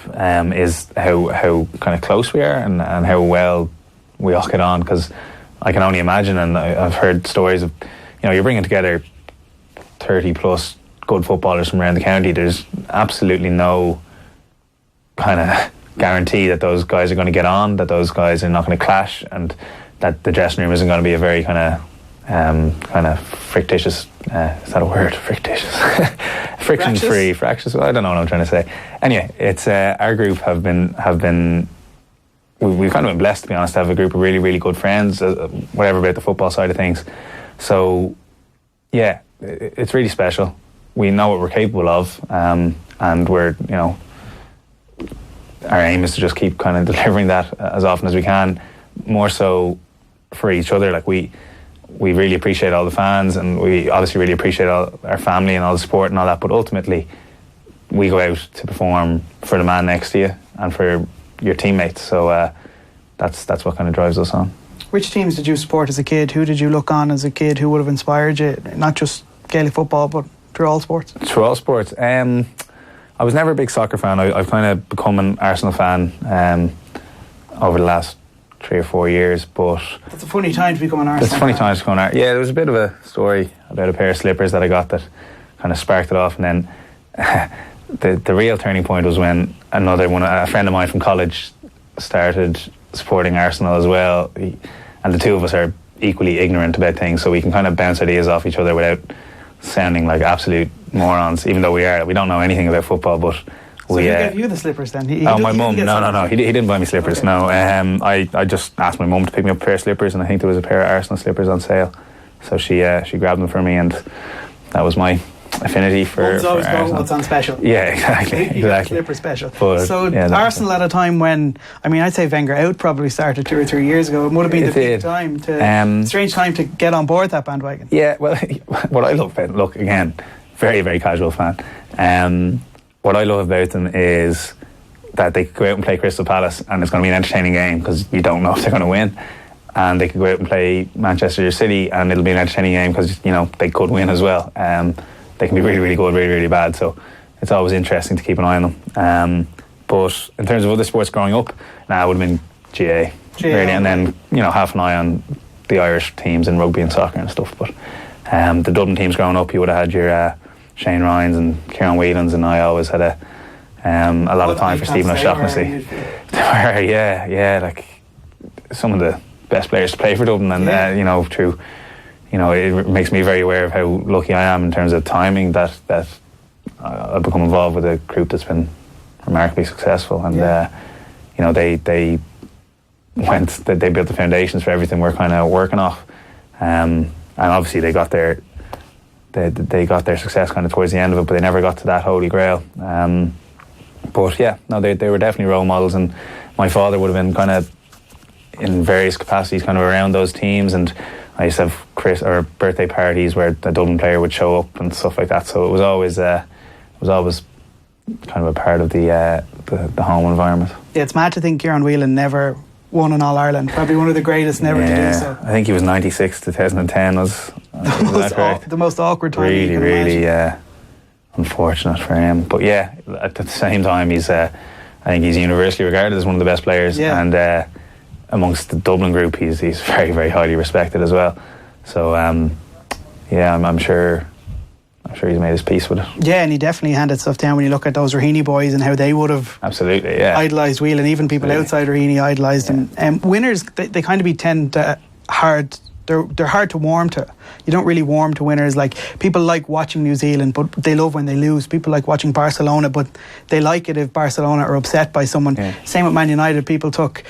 is how kind of close we are and how well we all get on, because I can only imagine, and I've heard stories of, you're bringing together 30 plus good footballers from around the county. There's absolutely no kind of guarantee that those guys are going to get on, that those guys are not going to clash, and that the dressing room isn't going to be a very kind of frictitious, is that a word? Frictitious? Friction-free, fractious. I don't know what I'm trying to say. Anyway, it's our group have been we've kind of been blessed, to be honest, to have a group of really, really good friends, whatever about the football side of things. So, yeah, it's really special. We know what we're capable of, and we're, our aim is to just keep kind of delivering that as often as we can, more so for each other. Like, we really appreciate all the fans, and we obviously really appreciate all our family and all the support and all that, but ultimately we go out to perform for the man next to you and for your teammates. So that's what kind of drives us on. Which teams did you support as a kid? Who did you look on as a kid? Who would have inspired you? Not just Gaelic football, but through all sports? Through all sports. I was never a big soccer fan. I've kind of become an Arsenal fan over the last 3 or 4 years, but it's a funny time to become an Arsenal fan. It's a funny time to become an Arsenal. Yeah, there was a bit of a story about a pair of slippers that I got that kind of sparked it off, and then the real turning point was when a friend of mine from college started supporting Arsenal as well, and the two of us are equally ignorant about things, so we can kind of bounce ideas off each other without sounding like absolute morons, even though we don't know anything about football. But so who gave you the slippers then? My mum. No, he didn't buy me slippers. Okay. No, I just asked my mum to pick me up a pair of slippers, and I think there was a pair of Arsenal slippers on sale, so she grabbed them for me, and that was my affinity for always Arsenal. What's on special. Yeah, exactly. Slipper special. But, so Arsenal at a time when, I'd say Wenger out probably started 2 or 3 years ago. It would have been the big time strange time to get on board that bandwagon. Yeah, well, what I love about it, look, again, very, very casual fan. What I love about them is that they could go out and play Crystal Palace, and it's going to be an entertaining game because you don't know if they're going to win. And they could go out and play Manchester City, and it'll be an entertaining game because they could win as well. They can be really, really good, really, really bad. So it's always interesting to keep an eye on them. But in terms of other sports growing up, it would have been GAA. Really, and then half an eye on the Irish teams in rugby and soccer and stuff. But the Dublin teams growing up, you would have had your Shane Ryans and Kieran Whelans, and I always had a lot of time for Stephen O'Shaughnessy. Yeah, like some of the best players to play for Dublin, and it makes me very aware of how lucky I am in terms of timing that I've become involved with a group that's been remarkably successful, and they built the foundations for everything we're kind of working off, and obviously they got their success kind of towards the end of it, but they never got to that holy grail. But yeah, no, they were definitely role models, and my father would have been kind of in various capacities kind of around those teams, and I used to have birthday parties where a Dublin player would show up and stuff like that. So it was always kind of a part of the home environment. Yeah, it's mad to think Kieran Whelan never won an All-Ireland. Probably one of the greatest never to do so. I think he was 96, 2010 was the most awkward time. Really unfortunate for him. But yeah, at the same time, I think he's universally regarded as one of the best players. Yeah. And amongst the Dublin group, he's very, very highly respected as well. So I'm sure he's made his peace with it. Yeah, and he definitely handed stuff down when you look at those Raheny boys and how they would have idolised Whelan. Even people outside Raheny idolised him. Winners, they kind of they're hard to warm to. You don't really warm to winners. Like, people like watching New Zealand, but they love when they lose. People like watching Barcelona, but they like it if Barcelona are upset by someone. Yeah. Same with Man United. People took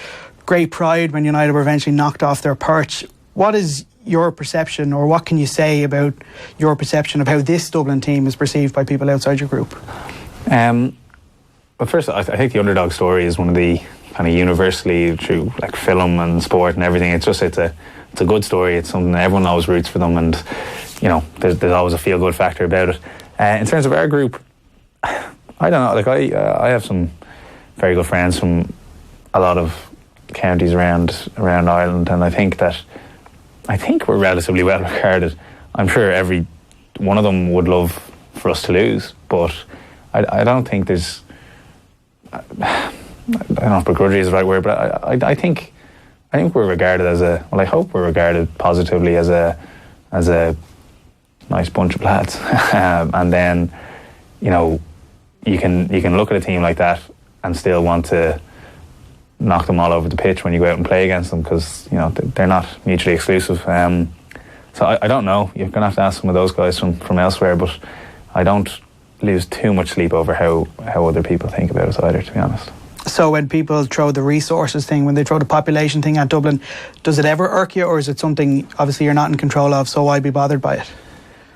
great pride when United were eventually knocked off their perch. What is your perception, or what can you say about your perception of how this Dublin team is perceived by people outside your group? Well, first, I think the underdog story is one of the kind of universally, through like film and sport and everything, it's a good story. It's something that everyone always roots for them, and there's always a feel good factor about it. In terms of our group, I don't know. Like I have some very good friends from a lot of counties around Ireland, and I think we're relatively well regarded. I'm sure every one of them would love for us to lose, but I don't think there's. I don't know if begrudgery is the right word, but I think we're regarded as a. Well, I hope we're regarded positively as a nice bunch of lads, and then you can look at a team like that and still want to knock them all over the pitch when you go out and play against them, because they're not mutually exclusive. So I don't know. You're going to have to ask some of those guys from elsewhere, but I don't lose too much sleep over how other people think about us either, to be honest. So when people throw the resources thing, when they throw the population thing at Dublin, does it ever irk you, or is it something obviously you're not in control of, so why be bothered by it?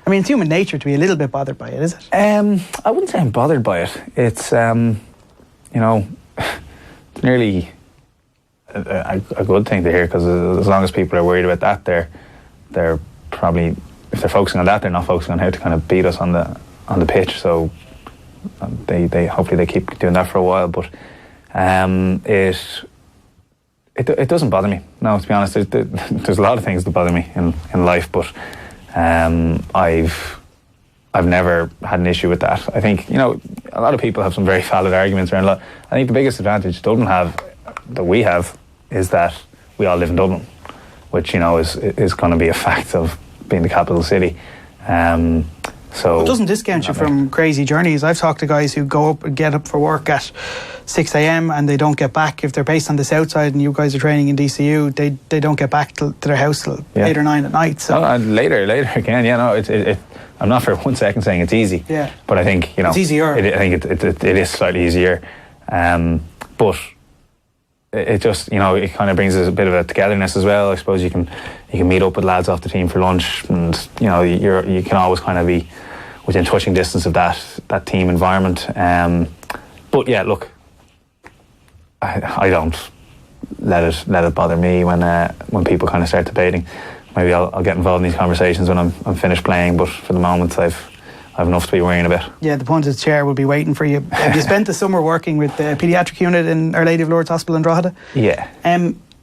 I mean, it's human nature to be a little bit bothered by it, is it? I wouldn't say I'm bothered by it. It's, it's nearly a good thing to hear, because as long as people are worried about that, they're probably, if they're focusing on that, they're not focusing on how to kind of beat us on the pitch. So they hopefully they keep doing that for a while. But it doesn't bother me. No, to be honest, there's a lot of things that bother me in life, but I've never had an issue with that. I think a lot of people have some very valid arguments around that. I think the biggest advantage Dublin that we have is that we all live in Dublin, which is going to be a fact of being the capital city. So it doesn't discount you from crazy journeys. I've talked to guys who go up and get up for work at 6 a.m. and they don't get back. If they're based on the south side and you guys are training in DCU, they don't get back to their house till 8 or 9 at night. So and later again. I'm not for 1 second saying it's easy. Yeah. But I think it's easier. I think it is slightly easier. But it just it kind of brings us a bit of a togetherness as well. I suppose you can meet up with lads off the team for lunch, and you can always kind of be within touching distance of that team environment. But yeah, look, I don't let it bother me when people kind of start debating. Maybe I'll get involved in these conversations when I'm finished playing, but for the moment I've enough to be worrying about. Yeah, the pundit's chair will be waiting for you. You spent the summer working with the paediatric unit in Our Lady of Lourdes Hospital in Drogheda. Yeah.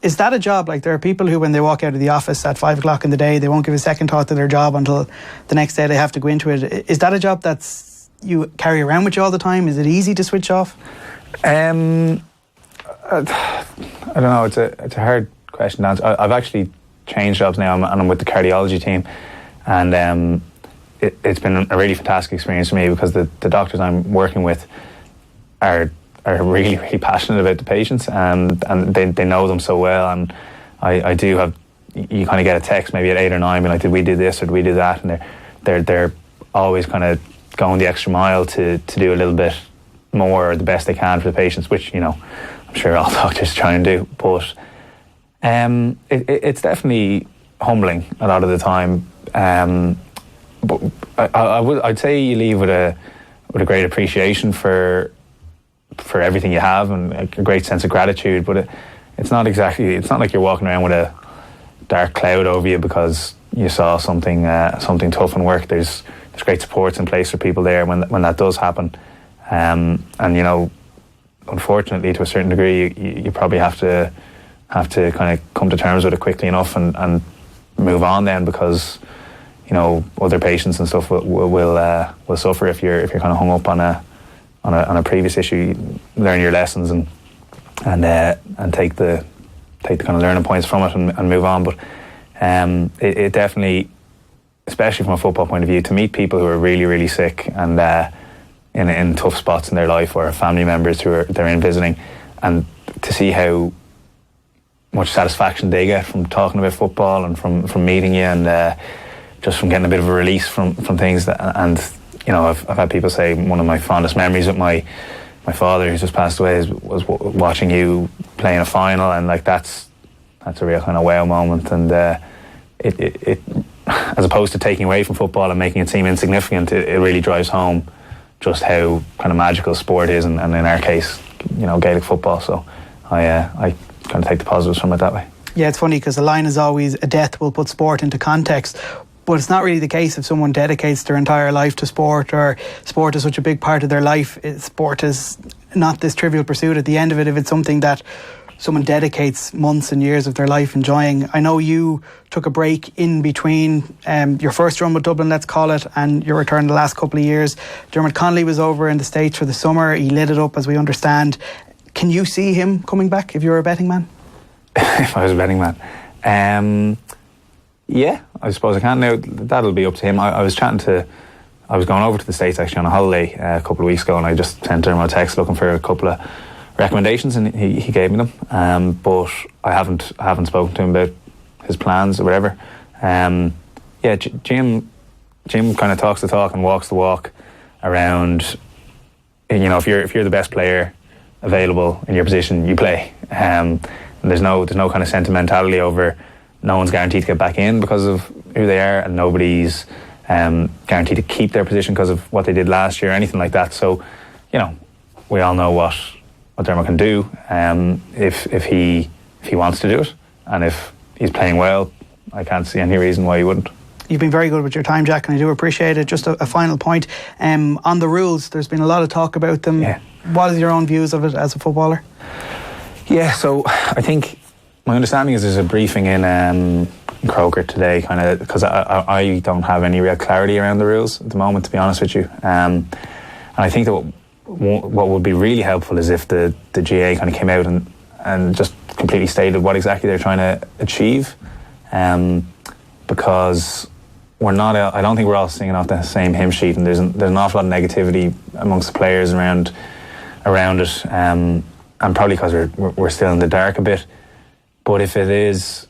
Is that a job? Like, there are people who, when they walk out of the office at 5 o'clock in the day, they won't give a second thought to their job until the next day they have to go into it. Is that a job that's you carry around with you all the time? Is it easy to switch off? I don't know. It's a hard question to answer. I've actually changed jobs now, and I'm with the cardiology team, and it's been a really fantastic experience for me, because the doctors I'm working with are really, really passionate about the patients, and they know them so well. And I do have, you kind of get a text maybe at 8 or 9 being like, did we do this or did we do that? And they're always kind of going the extra mile to do a little bit more, or the best they can for the patients, which I'm sure all doctors try and do. But it's definitely humbling a lot of the time. But I'd say you leave with a great appreciation for everything you have, and a great sense of gratitude. But it's not like you're walking around with a dark cloud over you because you saw something tough in work. There's great supports in place for people there when that does happen. And unfortunately, to a certain degree, you probably have to kind of come to terms with it quickly enough and move on then, because other patients and stuff will suffer if you're kind of hung up on a previous issue. Learn your lessons and take the kind of learning points from it and move on. But it definitely, especially from a football point of view, to meet people who are really, really sick and in tough spots in their life, or family members they're in visiting, and to see how much satisfaction they get from talking about football and from meeting you, and just from getting a bit of a release from things. I've had people say one of my fondest memories with my father, who's just passed away, was watching you playing a final, and like that's a real kind of wow moment. And it as opposed to taking away from football and making it seem insignificant, it really drives home just how kind of magical sport is, and in our case, Gaelic football. So I kind of take the positives from it that way. Yeah, it's funny because the line is always, a death will put sport into context, but it's not really the case if someone dedicates their entire life to sport, or sport is such a big part of their life. Sport is not this trivial pursuit at the end of it, if it's something that someone dedicates months and years of their life enjoying. I know you took a break in between your first run with Dublin, let's call it, and your return the last couple of years. Dermot Connolly was over in the States for the summer. He lit it up, as we understand. Can you see him coming back if you're a betting man? If I was a betting man? Yeah, I suppose I can. Now, that'll be up to him. I was going over to the States actually on a holiday a couple of weeks ago, and I just sent Dermot a text looking for a couple of recommendations, and he gave me them, but I haven't spoken to him about his plans or whatever. Jim kind of talks the talk and walks the walk around, if you're the best player available in your position, you play. And there's no kind of sentimentality over no one's guaranteed to get back in because of who they are, and nobody's guaranteed to keep their position because of what they did last year or anything like that. So, we all know what Dermot can do if he wants to do it, and if he's playing well, I can't see any reason why he wouldn't. You've been very good with your time, Jack, and I do appreciate it. Just a final point on the rules. There's been a lot of talk about them. Yeah. What is your own views of it as a footballer? Yeah, so I think my understanding is there's a briefing in Croker today, kind of, because I don't have any real clarity around the rules at the moment, to be honest with you. And I think that what would be really helpful is if the GAA kind of came out and just completely stated what exactly they're trying to achieve, because I don't think we're all singing off the same hymn sheet, and there's an awful lot of negativity amongst the players around it, and probably because we're still in the dark a bit. But if it is,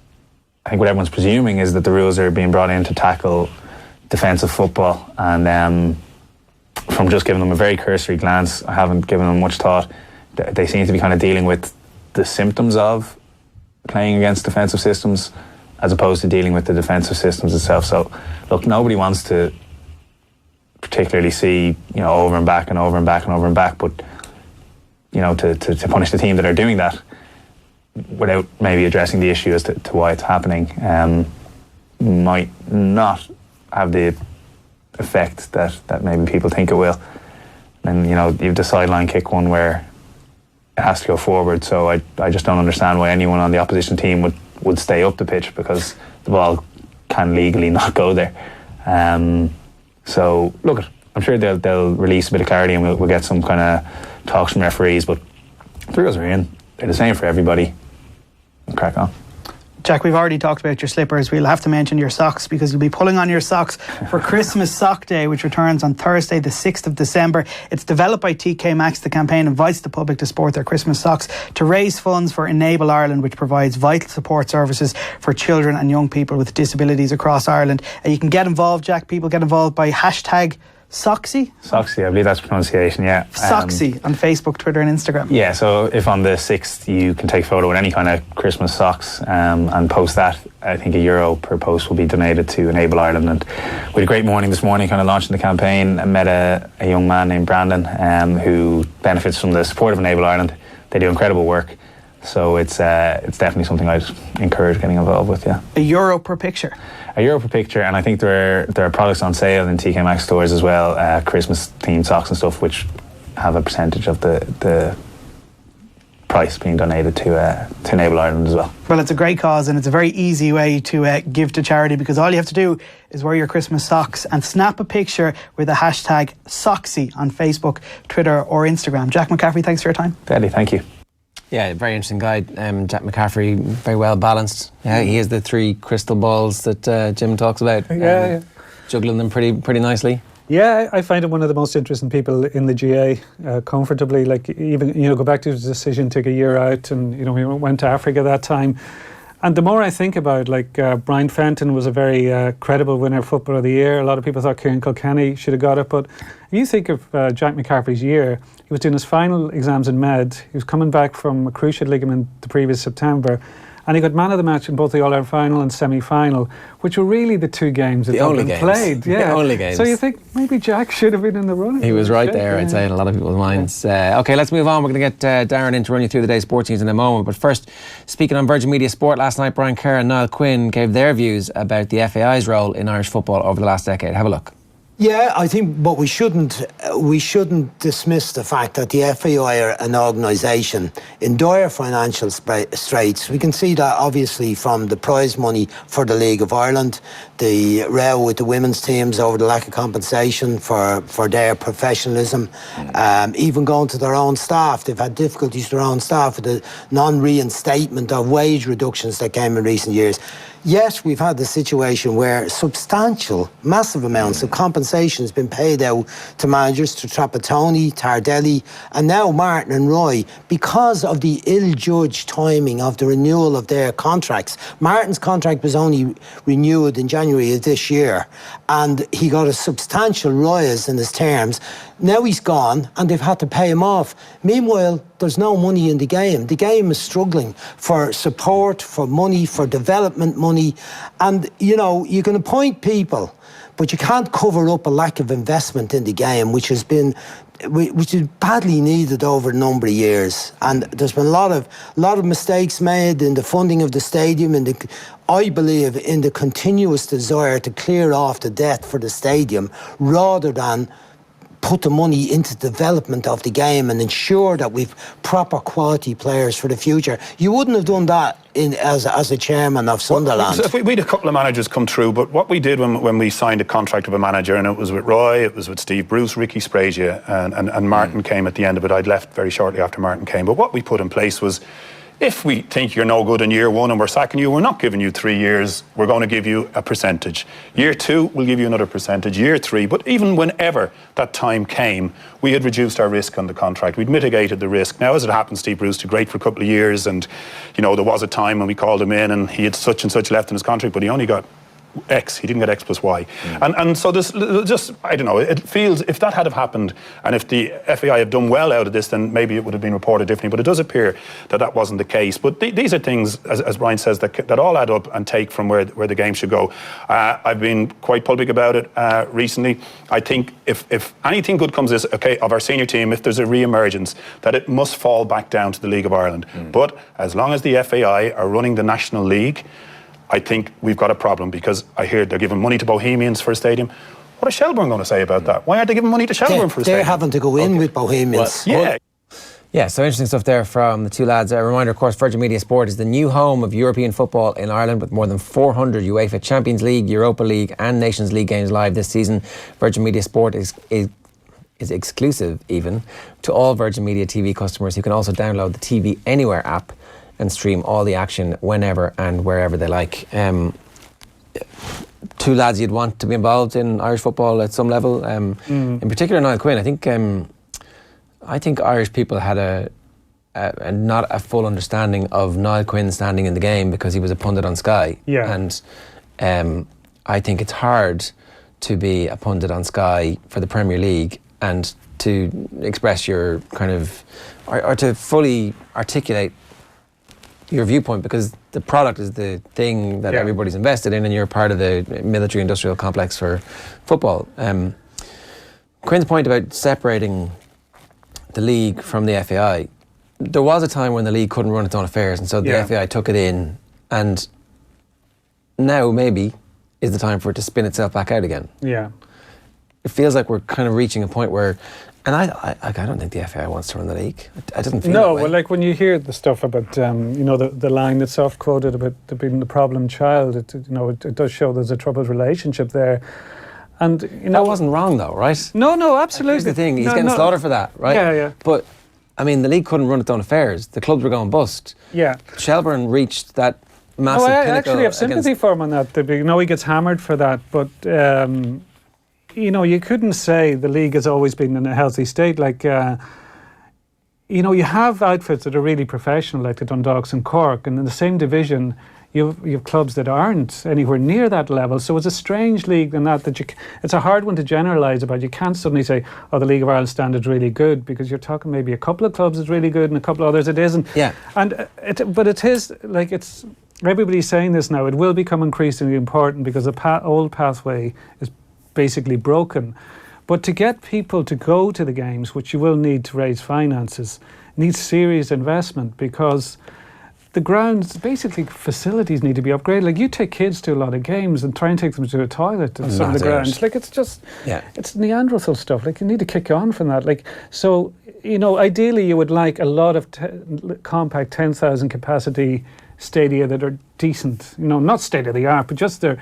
I think what everyone's presuming is that the rules are being brought in to tackle defensive football, and from just giving them a very cursory glance, I haven't given them much thought, they seem to be kind of dealing with the symptoms of playing against defensive systems as opposed to dealing with the defensive systems itself. So, look, nobody wants to particularly see, over and back and over and back and over and back, but, to punish the team that are doing that without maybe addressing the issue as to why it's happening might not have the effect that maybe people think it will. And you've the sideline kick one where it has to go forward, so I just don't understand why anyone on the opposition team would stay up the pitch, because the ball can legally not go there. So look, I'm sure they'll release a bit of clarity, and we'll get some kind of talks from referees, but the rules are in, they're the same for everybody. Crack on. Jack, we've already talked about your slippers. We'll have to mention your socks, because you'll be pulling on your socks for Christmas Sock Day, which returns on Thursday the 6th of December. It's developed by TK Maxx. The campaign invites the public to sport their Christmas socks to raise funds for Enable Ireland, which provides vital support services for children and young people with disabilities across Ireland. You can get involved, Jack. People get involved by hashtag Soxy? Soxy, I believe that's the pronunciation, yeah. Soxy on Facebook, Twitter and Instagram. Yeah, so if on the 6th you can take a photo with any kind of Christmas socks and post that, I think €1 per post will be donated to Enable Ireland. And we had a great morning this morning, kind of launching the campaign. I met a young man named Brandon who benefits from the support of Enable Ireland. They do incredible work. So it's definitely something I'd encourage getting involved with, yeah. €1 per picture? €1 per picture, and I think there are products on sale in TK Maxx stores as well, Christmas themed socks and stuff, which have a percentage of the price being donated to Enable Ireland as well. Well, it's a great cause, and it's a very easy way to give to charity, because all you have to do is wear your Christmas socks and snap a picture with the hashtag Soxy on Facebook, Twitter or Instagram. Jack McCaffrey, thanks for your time. Paddy, thank you. Yeah, very interesting guy, Jack McCaffrey, very well balanced. Yeah, he has the 3 crystal balls that Jim talks about. Yeah. Juggling them pretty nicely. Yeah, I find him one of the most interesting people in the GA, comfortably. Like, even, go back to his decision to take a year out, and, he went to Africa that time. And the more I think about it, Brian Fenton was a very credible winner of Footballer of the Year. A lot of people thought Kieran Kilkenny should have got it. But if you think of Jack McCaffrey's year, he was doing his final exams in Med. He was coming back from a cruciate ligament the previous September. And he got man of the match in both the All-Ireland final and semi-final, which were really the 2 games that had been played. Yeah. The only games. So you think maybe Jack should have been in the running. He was right there, I'd say, in a lot of people's minds. OK, let's move on. We're going to get Darren in to run you through the day's sports news in a moment. But first, speaking on Virgin Media Sport, last night Brian Kerr and Niall Quinn gave their views about the FAI's role in Irish football over the last decade. Have a look. Yeah, I think, but we shouldn't dismiss the fact that the FAI are an organisation in dire financial straits. We can see that obviously from the prize money for the League of Ireland, the row with the women's teams over the lack of compensation for their professionalism, even going to their own staff. They've had difficulties with their own staff with the non-reinstatement of wage reductions that came in recent years. Yes, we've had the situation where substantial, massive amounts of compensation has been paid out to managers, to Trapattoni, Tardelli, and now Martin and Roy, because of the ill-judged timing of the renewal of their contracts. Martin's contract was only renewed in January of this year, and he got a substantial rise in his terms. Now he's gone, and they've had to pay him off. Meanwhile, there's no money in the game. The game is struggling for support, for money, for development money. And, you know, you can appoint people, but you can't cover up a lack of investment in the game, which is badly needed over a number of years. And there's been a lot of mistakes made in the funding of the stadium, and I believe in the continuous desire to clear off the debt for the stadium rather than put the money into development of the game and ensure that we've proper quality players for the future. You wouldn't have done that as a chairman of Sunderland. Well, we had a couple of managers come through, but what we did when we signed a contract of a manager, and it was with Roy, it was with Steve Bruce, Ricky Sprague, and Martin came at the end of it. I'd left very shortly after Martin came. But what we put in place was, if we think you're no good in year one and we're sacking you, we're not giving you 3 years. We're going to give you a percentage. Year two, we'll give you another percentage. Year three, but even whenever that time came, we had reduced our risk on the contract. We'd mitigated the risk. Now, as it happened, Steve Bruce did great for a couple of years, and you know there was a time when we called him in and he had such and such left in his contract, but he only got X, he didn't get X plus Y. And so this just, I don't know, it feels, if that had have happened and if the FAI have done well out of this, then maybe it would have been reported differently, but it does appear that that wasn't the case. But these are things, as Brian says, that all add up and take from where the game should go. I've been quite public about it recently. I think if anything good comes of our senior team, if there's a re-emergence, that it must fall back down to the League of Ireland. But as long as the FAI are running the National League, I think we've got a problem, because I hear they're giving money to Bohemians for a stadium. What is Shelbourne going to say about that? Why aren't they giving money to Shelbourne for a stadium? They're having to go in with Bohemians. Well, yeah, so interesting stuff there from the two lads. A reminder, of course, Virgin Media Sport is the new home of European football in Ireland, with more than 400 UEFA Champions League, Europa League and Nations League games live this season. Virgin Media Sport is exclusive even to all Virgin Media TV customers, who can also download the TV Anywhere app and stream all the action whenever and wherever they like. Two lads you'd want to be involved in Irish football at some level. In particular, Niall Quinn. I think Irish people had not a full understanding of Niall Quinn's standing in the game, because he was a pundit on Sky. Yeah. And I think it's hard to be a pundit on Sky for the Premier League and to express your kind of, or to fully articulate your viewpoint, because the product is the thing that everybody's invested in, and you're part of the military industrial complex for football. Quinn's point about separating the league from the FAI, there was a time when the league couldn't run its own affairs, and so the FAI took it in, and now maybe is the time for it to spin itself back out again. Yeah. It feels like we're kind of reaching a point where, and I don't think the FAI wants to run the league. I didn't feel that way. Well, like when you hear the stuff about, the line that's oft quoted about being the problem child, it does show there's a troubled relationship there. And that wasn't wrong though, right? No, absolutely. Here's the thing, he's getting slaughtered for that, right? Yeah. But I mean, the league couldn't run its own affairs. The clubs were going bust. Yeah. Shelbourne reached that massive pinnacle. I actually have sympathy for him on that. He gets hammered for that, but you couldn't say the league has always been in a healthy state. Like, you have outfits that are really professional, like the Dundalks and Cork, and in the same division, you have clubs that aren't anywhere near that level. So it's a strange league than that it's a hard one to generalise about. You can't suddenly say, the League of Ireland standard's really good, because you're talking maybe a couple of clubs is really good and a couple of others it isn't. Yeah. But it is, like, it's, everybody's saying this now, it will become increasingly important, because the old pathway is basically broken. But to get people to go to the games, which you will need to raise finances, needs serious investment, because the grounds, basically facilities need to be upgraded. Like you take kids to a lot of games and try and take them to a toilet at some of the grounds. Like it's just, it's Neanderthal stuff. Like you need to kick on from that. Like, so, you know, ideally you would like a lot of compact 10,000 capacity stadia that are decent, you know, not state of the art, but just they're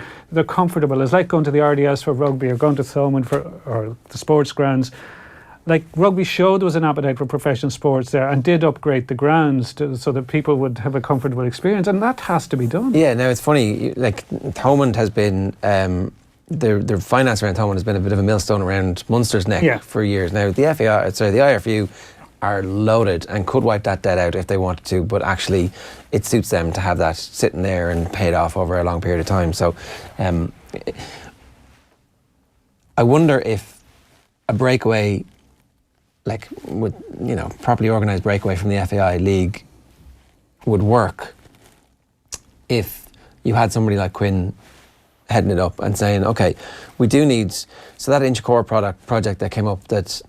comfortable. It's like going to the RDS for rugby or going to Thomond or the sports grounds. Like rugby showed there was an appetite for professional sports there and did upgrade the grounds so that people would have a comfortable experience, and that has to be done. Yeah, now it's funny, like Thomond has been, the finance around Thomond has been a bit of a millstone around Munster's neck for years. Now the the IRFU are loaded and could wipe that debt out if they wanted to, but actually it suits them to have that sitting there and paid off over a long period of time. So I wonder if a breakaway, like with, you know, properly organised breakaway from the FAI league would work if you had somebody like Quinn heading it up and saying, okay, we do need, so that Inchicore project that came up that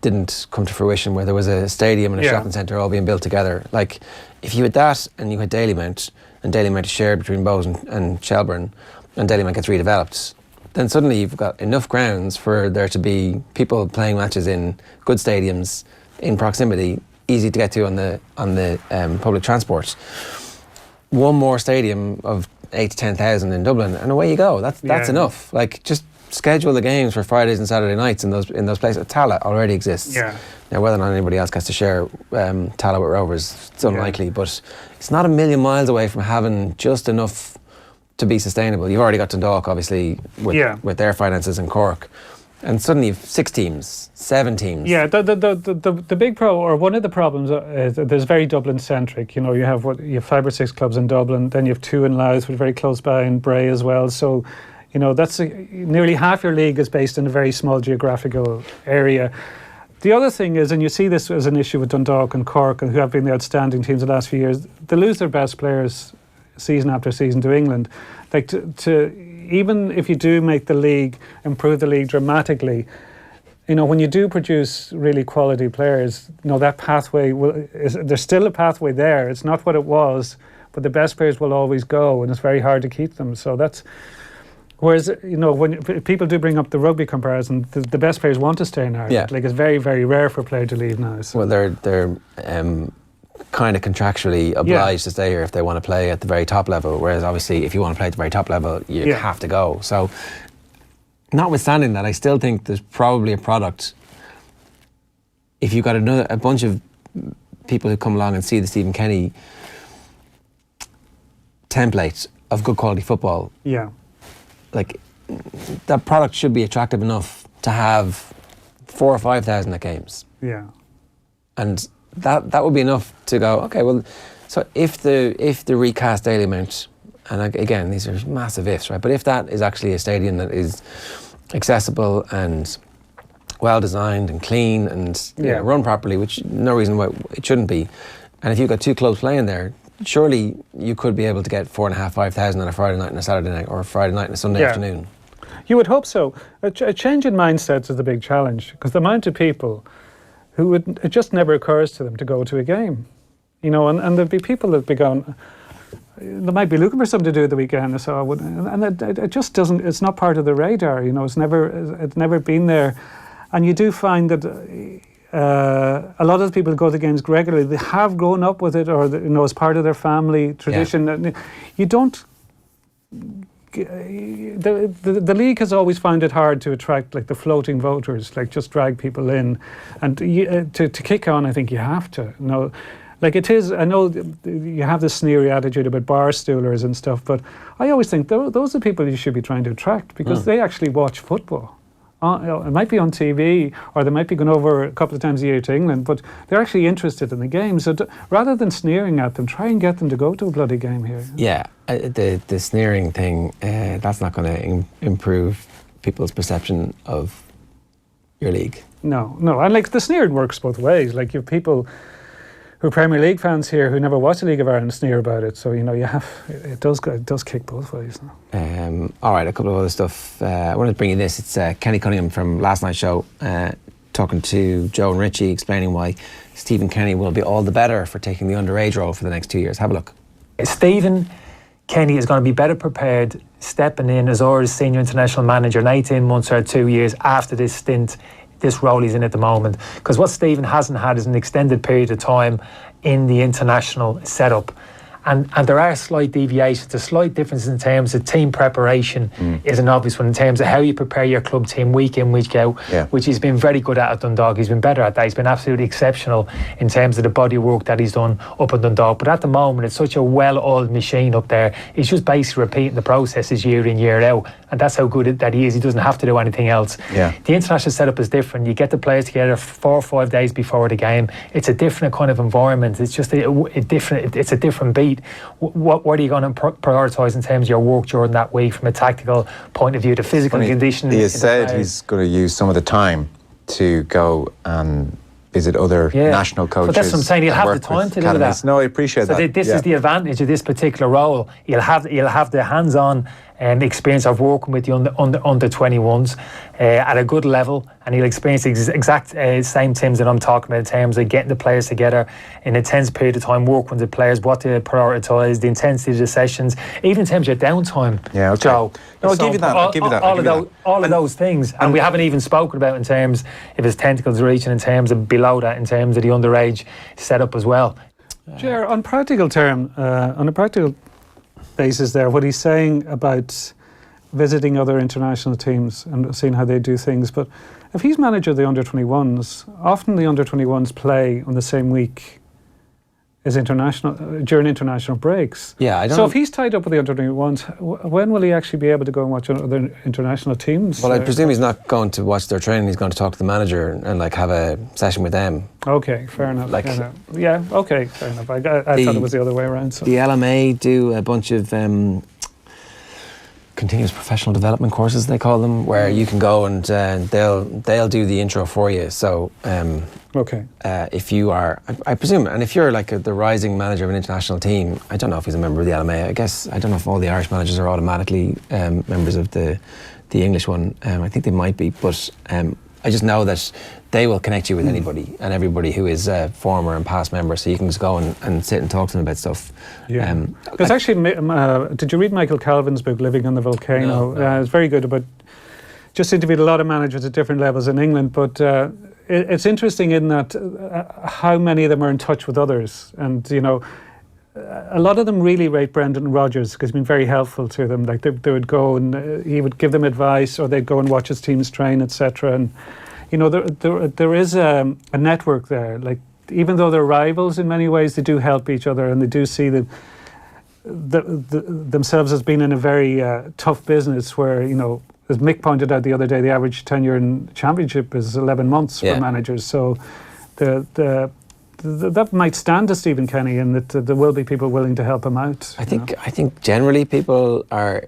didn't come to fruition, where there was a stadium and a shopping centre all being built together. Like if you had that and you had Dalymount, and Dalymount is shared between Bowes and Shelburne, and Dalymount gets redeveloped, then suddenly you've got enough grounds for there to be people playing matches in good stadiums in proximity, easy to get to on the public transport. One more stadium of 8,000 to 10,000 in Dublin, and away you go. That's enough. Like just schedule the games for Fridays and Saturday nights in those places. Tala already exists. Yeah. Now whether or not anybody else gets to share Tala with Rovers, it's unlikely, but it's not a million miles away from having just enough to be sustainable. You've already got Dundalk, obviously, with their finances in Cork, and suddenly you've 6 teams, 7 teams. Yeah, the big problem, or one of the problems, is there's very Dublin centric. You know, you have 5 or 6 clubs in Dublin, then you have 2 in Louth, which are very close by, in Bray as well. So, you know, that's nearly half your league is based in a very small geographical area. The other thing is, and you see this as an issue with Dundalk and Cork, and who have been the outstanding teams the last few years, they lose their best players season after season to England. Like to even if you do make the league, improve the league dramatically, you know, when you do produce really quality players, you know, that pathway there's still a pathway there. It's not what it was, but the best players will always go, and it's very hard to keep them. So that's, whereas, you know, when people do bring up the rugby comparison, the best players want to stay in Ireland. Yeah. Like it's very, very rare for a player to leave now. So. Well, they're kind of contractually obliged to stay here if they want to play at the very top level, whereas obviously if you want to play at the very top level you have to go. So notwithstanding that, I still think there's probably a product, if you've got a bunch of people who come along and see the Stephen Kenny template of good quality football, like that product should be attractive enough to have 4,000 or 5,000 at games. And that would be enough to go, okay, well, so if the recast Dalymount, and again, these are massive ifs, right? But if that is actually a stadium that is accessible and well designed and clean and run properly, which no reason why it shouldn't be, and if you've got 2 clubs playing there, surely you could be able to get 4,500, 5,000 on a Friday night and a Saturday night, or a Friday night and a Sunday afternoon. You would hope so. A change in mindsets is the big challenge, because the amount of people who it just never occurs to them to go to a game, you know, and there'd be people that'd be going, they might be looking for something to do at the weekend or so, and it just doesn't, it's not part of the radar, you know, it's never been there. And you do find that a lot of the people who go to games regularly, they have grown up with it, or, you know, as part of their family tradition. You don't, the league has always found it hard to attract like the floating voters, like just drag people in, and to kick on. I think you have to. You know, like it is. I know you have this sneery attitude about bar stoolers and stuff, but I always think those are people you should be trying to attract, because they actually watch football. It might be on TV, or they might be going over a couple of times a year to England, but they're actually interested in the game. So rather than sneering at them, try and get them to go to a bloody game here. Yeah, the sneering thing, that's not going to improve people's perception of your league. No, and like the sneering works both ways. Like you have people who are Premier League fans here who never watch the League of Ireland sneer about it. So, you know, it does kick both ways. All right, a couple of other stuff. I wanted to bring you this. It's Kenny Cunningham from last night's show talking to Joe and Richie, explaining why Stephen Kenny will be all the better for taking the underage role for the next 2 years. Have a look. Stephen Kenny is going to be better prepared stepping in as Ireland's senior international manager in 18 months or 2 years after this stint, this role he's in at the moment. Because what Stephen hasn't had is an extended period of time in the international setup. And there are slight deviations, a slight difference in terms of team preparation is an obvious one in terms of how you prepare your club team week in, week out, which he's been very good at Dundalk. He's been better at that. He's been absolutely exceptional in terms of the body of work that he's done up at Dundalk. But at the moment, it's such a well-oiled machine up there. He's just basically repeating the processes year in, year out. And that's how good that he is. He doesn't have to do anything else. Yeah. The international setup is different. You get the players together 4 or 5 days before the game. It's a different kind of environment. It's just it's a different beat. What are you going to prioritise in terms of your work during that week from a tactical point of view, the physical condition? He has said he's going to use some of the time to go and visit other national coaches. But that's what I'm saying, he'll have the time to do that. No, I appreciate that. This is the advantage of this particular role. He'll have the hands-on experience of working with the under 21s at a good level, and he'll experience the exact same things that I'm talking about in terms of getting the players together in a tense period of time, working with the players, what to prioritise, the intensity of the sessions, even in terms of your downtime. Yeah, okay. Joe. No, I'll give you that. All of those things, and we haven't even spoken about in terms if his tentacles are reaching in terms of below that, in terms of the underage setup as well. Ger, on a practical basis there, what he's saying about visiting other international teams and seeing how they do things, but if he's manager of the under-21s, often the under-21s play on the same week as during international breaks. Yeah, I don't. So if he's tied up with the under-21s, when will he actually be able to go and watch other international teams? Well, I presume he's not going to watch their training. He's going to talk to the manager and like have a session with them. Okay, fair enough. Yeah, okay, fair enough. I thought it was the other way around. So. The LMA do a bunch of continuous professional development courses, they call them, where you can go and they'll do the intro for you. So if you are, I presume, and if you're like the rising manager of an international team, I don't know if he's a member of the LMA. I guess I don't know if all the Irish managers are automatically members of the English one. I think they might be, but I just know that they will connect you with anybody and everybody who is a former and past member, so you can just go and sit and talk to them about stuff. Yeah. There's actually, did you read Michael Calvin's book, Living on the Volcano? No. It's very good, about just interviewed a lot of managers at different levels in England, but it's interesting in that how many of them are in touch with others. And, you know, a lot of them really rate Brendan Rodgers because he's been very helpful to them. Like they would go and he would give them advice, or they'd go and watch his teams train, etc. And you know, there is a network there. Like even though they're rivals in many ways, they do help each other, and they do see that themselves as being in a very tough business where, you know, as Mick pointed out the other day, the average tenure in championship is 11 months for managers. So that might stand to Stephen Kenny, and that there will be people willing to help him out. I think generally people are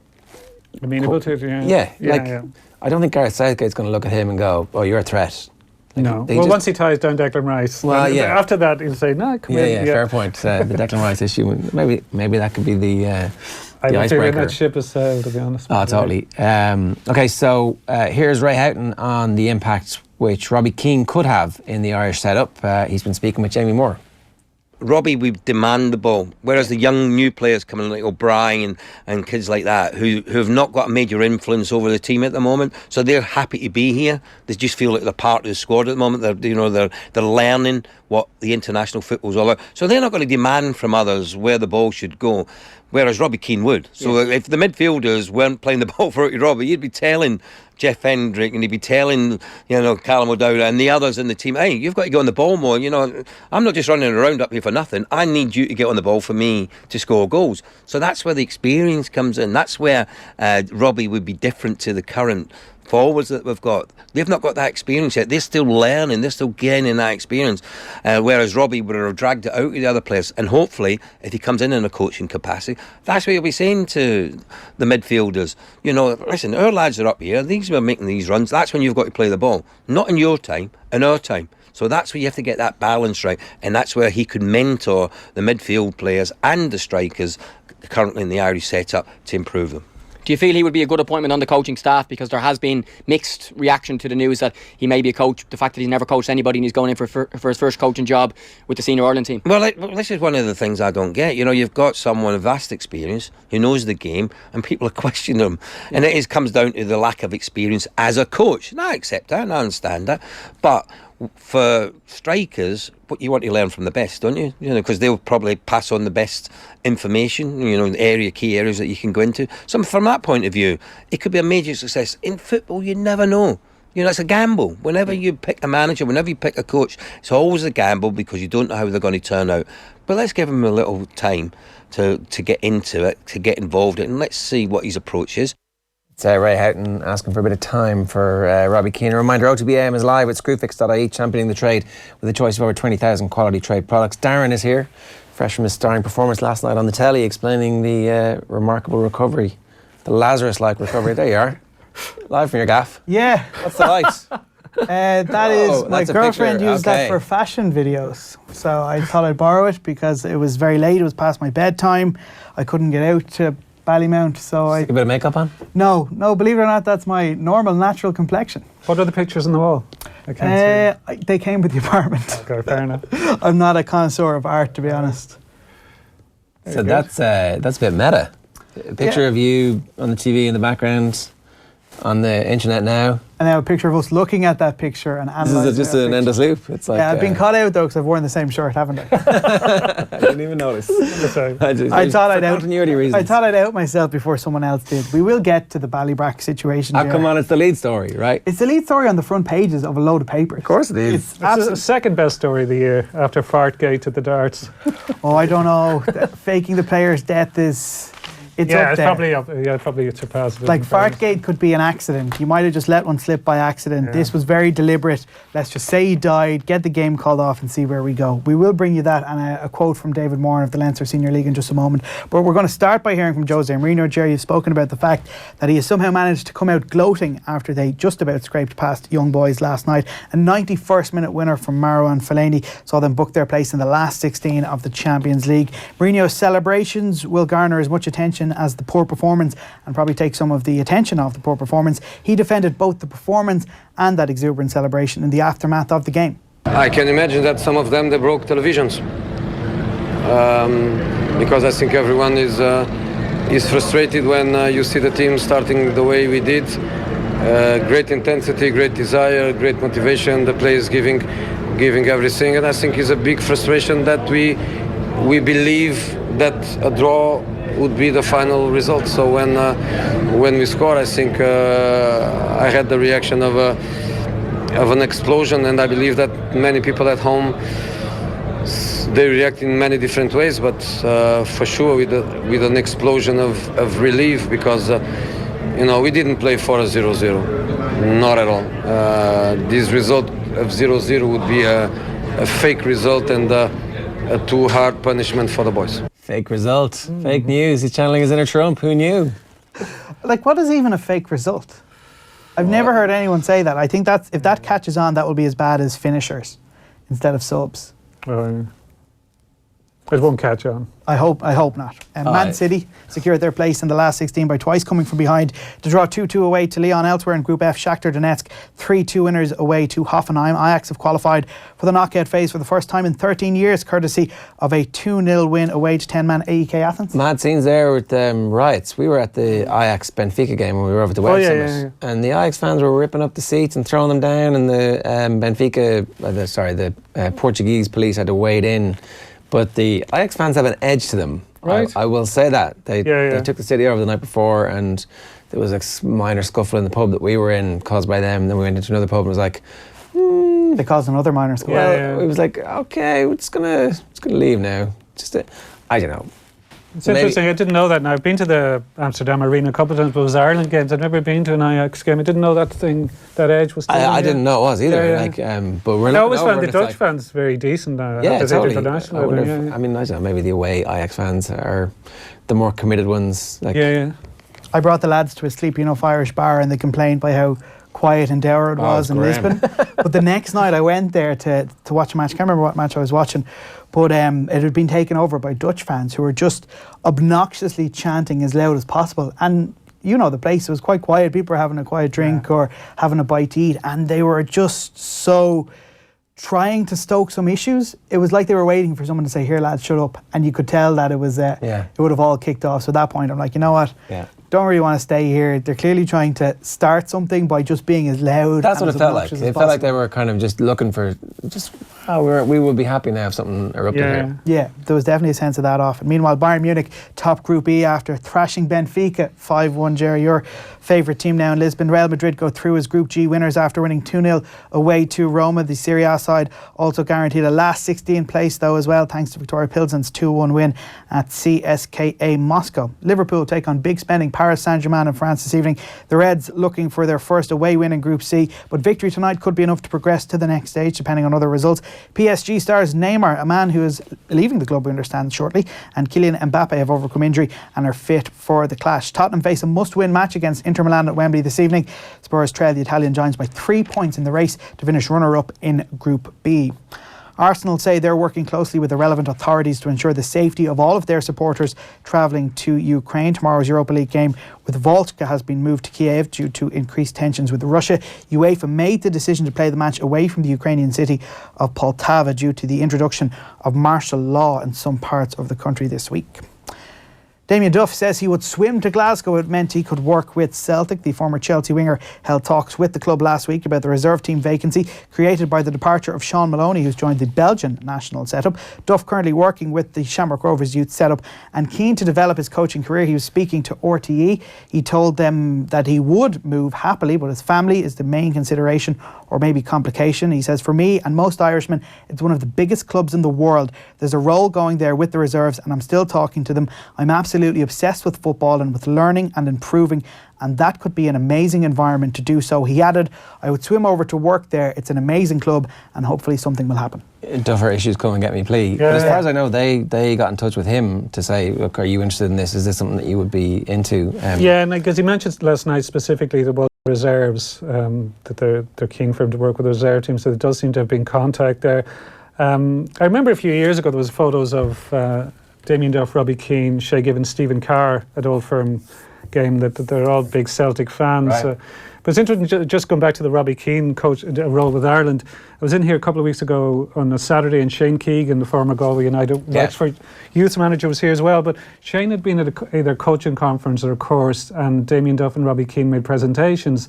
amenable to it. I don't think Gareth Southgate's going to look at him and go, "Oh, you're a threat." Like, no. Well, once he ties down Declan Rice, after that he'll say, "No, come in." Yeah, fair point. The Declan Rice issue, maybe that could be the I don't icebreaker. think that ship has sailed, to be honest. Oh, totally. Okay, so here's Ray Houghton on the impact which Robbie Keane could have in the Irish setup. He's been speaking with Jamie Moore. Robbie, we demand the ball, whereas the young new players coming like O'Brien and kids like that who have not got a major influence over the team at the moment, so they're happy to be here. They just feel like they're part of the squad at the moment. They're learning what the international football's all about, so they're not going to demand from others where the ball should go, whereas Robbie Keane would. So if the midfielders weren't playing the ball for Robbie, you'd be telling Jeff Hendrick and he'd be telling, Callum O'Dowd and the others in the team, hey, you've got to get on the ball more. I'm not just running around up here for nothing. I need you to get on the ball for me to score goals. So that's where the experience comes in. That's where Robbie would be different to the current forwards that we've got. They've not got that experience yet. They're still learning. They're still gaining that experience. Whereas Robbie would have dragged it out of the other players. And hopefully, if he comes in a coaching capacity, that's what he'll be saying to the midfielders. Listen, our lads are up here. These are making these runs. That's when you've got to play the ball. Not in your time, in our time. So that's where you have to get that balance right. And that's where he could mentor the midfield players and the strikers currently in the Irish setup to improve them. Do you feel he would be a good appointment on the coaching staff? Because there has been mixed reaction to the news that he may be a coach, the fact that he's never coached anybody and he's going in for his first coaching job with the senior Ireland team. Well, this is one of the things I don't get. You've got someone of vast experience who knows the game, and people are questioning him. And it comes down to the lack of experience as a coach. And I accept that and I understand that. But for strikers, you want to learn from the best, don't you? Because they'll probably pass on the best information, key areas that you can go into. So from that point of view, it could be a major success. In football, you never know. It's a gamble. Whenever you pick a manager, whenever you pick a coach, it's always a gamble because you don't know how they're going to turn out. But let's give him a little time to get into it, to get involved in it, and let's see what his approach is. It's Ray Houghton asking for a bit of time for Robbie Keane. A reminder, OTB AM is live at Screwfix.ie, championing the trade with a choice of over 20,000 quality trade products. Darren is here, fresh from his starring performance last night on the telly, explaining the remarkable recovery, the Lazarus-like recovery. There you are, live from your gaff. Yeah. What's the light? That is, my girlfriend used Okay. that for fashion videos. So I thought I'd borrow it because it was very late. It was past my bedtime. I couldn't get out to Ballymount, so Stick a bit of makeup on? No, believe it or not, that's my normal, natural complexion. What are the pictures on the wall? I can't see. They came with the apartment. Okay, fair enough. I'm not a connoisseur of art, to be honest. So that's a bit meta. A picture of you on the TV in the background, on the internet now. And I have a picture of us looking at that picture and analysing This is just an endless loop. It's like I've been caught out though because I've worn the same shirt, haven't I? I didn't even notice. I thought I'd out myself before someone else did. We will get to the Ballybrack situation. Come on, it's the lead story, right? It's the lead story on the front pages of a load of papers. Of course it is. It's the second best story of the year after Fartgate at the darts. Oh, I don't know. Faking the player's death is... It's up there. Probably it surpassed it. Like Fartgate could be an accident. You might have just let one slip by accident. Yeah. This was very deliberate. Let's just say he died, get the game called off and see where we go. We will bring you that and a quote from David Moran of the Leinster Senior League in just a moment. But we're going to start by hearing from Jose Mourinho. Jerry, you've spoken about the fact that he has somehow managed to come out gloating after they just about scraped past Young Boys last night. A 91st minute winner from Marouane Fellaini saw them book their place in the last 16 of the Champions League. Mourinho's celebrations will garner as much attention as the poor performance and probably take some of the attention off the poor performance. He defended both the performance and that exuberant celebration in the aftermath of the game. I can imagine that some of them, they broke televisions because I think everyone is frustrated when you see the team starting the way we did. Great intensity, great desire, great motivation, the players giving everything, and I think it's a big frustration that we believe that a draw would be the final result. So when we score, I think I had the reaction of an explosion, and I believe that many people at home they react in many different ways, but for sure with an explosion of relief because we didn't play for a 0-0, not at all. This result of 0-0 would be a fake result and a too hard punishment for the boys. Fake result, fake news. He's channeling his inner Trump. Who knew? Like, what is even a fake result? I've never heard anyone say that. I think that if that catches on, that will be as bad as finishers instead of subs. It won't catch on. I hope not. Man City secured their place in the last 16 by twice coming from behind to draw 2-2 away to Lyon. Elsewhere in Group F, Shakhtar Donetsk 3-2 winners away to Hoffenheim. Ajax have qualified for the knockout phase for the first time in 13 years, courtesy of a 2-0 win away to 10-man AEK Athens. Mad scenes there with riots. We were at the Ajax Benfica game when we were over at the Web Summit, and the Ajax fans were ripping up the seats and throwing them down, and the Portuguese police had to wade in. But the Ajax fans have an edge to them. Right. I will say that. They took the city over the night before, and there was a minor scuffle in the pub that we were in caused by them. Then we went into another pub and it was like, They caused another minor scuffle. Well, it was like, okay, we're just gonna leave now. I don't know. It's interesting, I didn't know that. Now, I've been to the Amsterdam Arena a couple of times, but it was Ireland games. I've never been to an Ajax game. I didn't know that edge was still I didn't know it was either. But we're I always found the Dutch fans very decent. Totally. International. I don't know, maybe the away Ajax fans are the more committed ones. I brought the lads to a sleepy enough Irish bar and they complained by how quiet and dour it was in Lisbon. But the next night I went there to watch a match. I can't remember what match I was watching, but it had been taken over by Dutch fans who were just obnoxiously chanting as loud as possible. And you know the place, it was quite quiet. People were having a quiet drink or having a bite to eat, and they were just so trying to stoke some issues. It was like they were waiting for someone to say, "Here, lads, shut up," and you could tell that it was it would have all kicked off. So at that point, I'm like, you know what? Don't really want to stay here. They're clearly trying to start something by just being as loud. That's what and it as felt like. obnoxious It as felt like possible. they were kind of just looking for we would be happy now if something erupted here. Yeah, there was definitely a sense of that off. And meanwhile, Bayern Munich top Group E after thrashing Benfica 5-1. Jerry, your favourite team now in Lisbon. Real Madrid go through as Group G winners after winning 2-0 away to Roma. The Serie A side also guaranteed a last 16 place though as well, thanks to Victoria Pilsen's 2-1 win at CSKA Moscow. Liverpool take on big spending Paris Saint-Germain in France this evening. The Reds looking for their first away win in Group C, but victory tonight could be enough to progress to the next stage depending on other results. PSG stars Neymar, a man who is leaving the club, we understand, shortly, and Kylian Mbappe have overcome injury and are fit for the clash. Tottenham face a must-win match against Inter Milan at Wembley this evening. Spurs trail the Italian giants by 3 points in the race to finish runner-up in Group B. Arsenal say they're working closely with the relevant authorities to ensure the safety of all of their supporters travelling to Ukraine. Tomorrow's Europa League game with Volta has been moved to Kiev due to increased tensions with Russia. UEFA made the decision to play the match away from the Ukrainian city of Poltava due to the introduction of martial law in some parts of the country this week. Damien Duff says he would swim to Glasgow. It meant he could work with Celtic. The former Chelsea winger held talks with the club last week about the reserve team vacancy created by the departure of Sean Maloney, who's joined the Belgian national setup. Duff currently working with the Shamrock Rovers youth setup and keen to develop his coaching career. He was speaking to RTE. He told them that he would move happily, but his family is the main consideration or maybe complication. He says, for me and most Irishmen, it's one of the biggest clubs in the world. There's a role going there with the reserves and I'm still talking to them. I'm absolutely obsessed with football and with learning and improving, and that could be an amazing environment to do so. He added, I would swim over to work there. It's an amazing club and hopefully something will happen. Duffer issues come and get me, please. But as far as I know, they got in touch with him to say, look, are you interested in this? Is this something that you would be into? And because he mentioned last night specifically about reserves, that they're keen for him to work with the reserve team, so there does seem to have been contact there. I remember a few years ago there was photos of Damien Duff, Robbie Keane, Shay Gibbons, Stephen Carr at Old Firm game, that they're all big Celtic fans. Right. But it's interesting, just going back to the Robbie Keane coach role with Ireland. I was in here a couple of weeks ago on a Saturday and Shane Keegan, the former Galway United Wexford youth manager, was here as well. But Shane had been at either coaching conference or a course, and Damien Duff and Robbie Keane made presentations.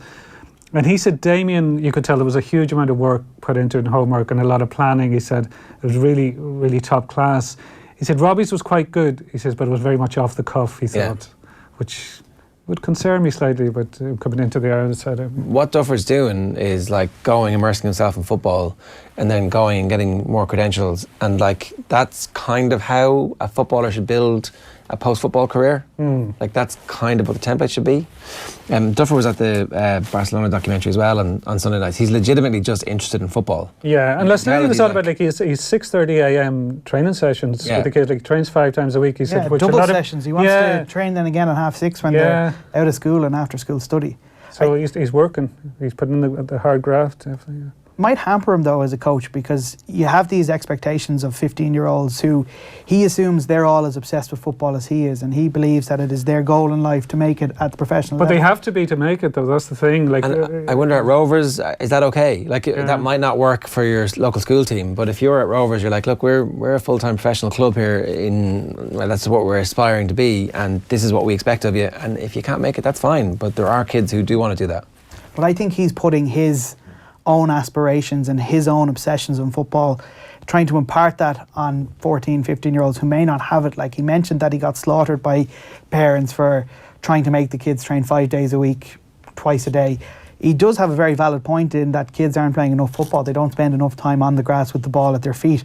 And he said, Damien, you could tell there was a huge amount of work put into it and homework and a lot of planning. He said it was really, really top class. He said Robbie's was quite good, he says, but it was very much off the cuff, he thought, which would concern me slightly, but coming into the Ireland side. What Duffer's doing is like going, immersing himself in football and then going and getting more credentials, and like that's kind of how a footballer should build a post-football career. Like that's kind of what the template should be. Duffer was at the Barcelona documentary as well on Sunday nights. He's legitimately just interested in football. Yeah, and last night he was on about he's 6:30 a.m. training sessions with the kids. Like trains 5 times a week. He said, which double sessions. He wants to train then again at 6:30 when they're out of school and after school study. So he's working. He's putting in the hard graft. Definitely. Might hamper him though as a coach, because you have these expectations of 15-year-olds who he assumes they're all as obsessed with football as he is, and he believes that it is their goal in life to make it at the professional level. But they have to be to make it though, that's the thing. Like, I wonder at Rovers, is that okay? Like that might not work for your local school team, but if you're at Rovers, you're like, look, we're a full-time professional club here, that's what we're aspiring to be, and this is what we expect of you, and if you can't make it, that's fine, but there are kids who do want to do that. But I think he's putting his own aspirations and his own obsessions in football, trying to impart that on 14, 15-year-olds who may not have it. Like he mentioned that he got slaughtered by parents for trying to make the kids train 5 days a week, twice a day. He does have a very valid point in that kids aren't playing enough football. They don't spend enough time on the grass with the ball at their feet.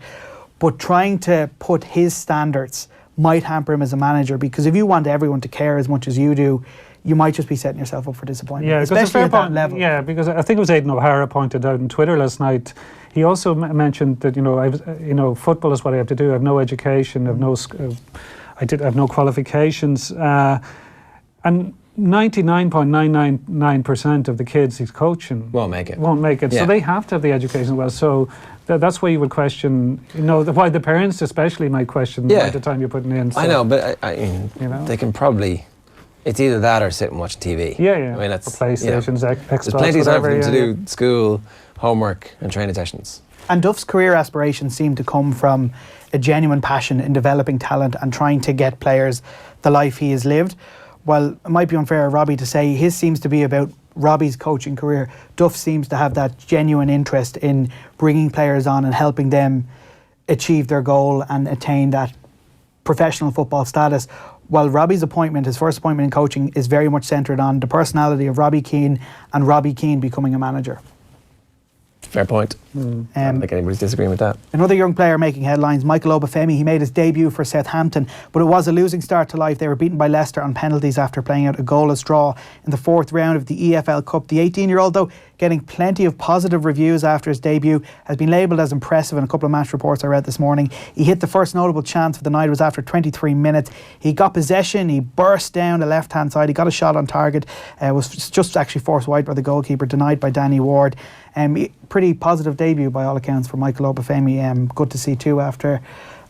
But trying to put his standards might hamper him as a manager, because if you want everyone to care as much as you do, you might just be setting yourself up for disappointment, especially at that level. Yeah, because I think it was Aidan O'Hara pointed out on Twitter last night. He also mentioned that football is what I have to do. I have no education. I have no qualifications, and 99.999% of the kids he's coaching won't make it. Yeah. So they have to have the education as well. So that's why you would question, why the parents especially might question by the time you're putting in. So, I know, but I mean, they can probably It's either that or sit and watch TV. Yeah, yeah. I mean, that's or PlayStations, Xbox, there's plenty of time for them to whatever, do school, homework, and training sessions. And Duff's career aspirations seem to come from a genuine passion in developing talent and trying to get players the life he has lived. While it might be unfair of Robbie to say his seems to be about Robbie's coaching career, Duff seems to have that genuine interest in bringing players on and helping them achieve their goal and attain that professional football status. While Robbie's appointment, his first appointment in coaching, is very much centred on the personality of Robbie Keane and Robbie Keane becoming a manager. Fair point. I don't think anybody's disagreeing with that. Another young player making headlines, Michael Obafemi. He made his debut for Southampton, but it was a losing start to life. They were beaten by Leicester on penalties after playing out a goalless draw in the fourth round of the EFL Cup. The 18-year-old, though, getting plenty of positive reviews after his debut, has been labelled as impressive in a couple of match reports I read this morning. He hit the first notable chance for the night. It was after 23 minutes. He got possession, he burst down the left-hand side, he got a shot on target, was just actually forced wide by the goalkeeper, denied by Danny Ward. Pretty positive debut by all accounts for Michael Obafemi. Good to see too after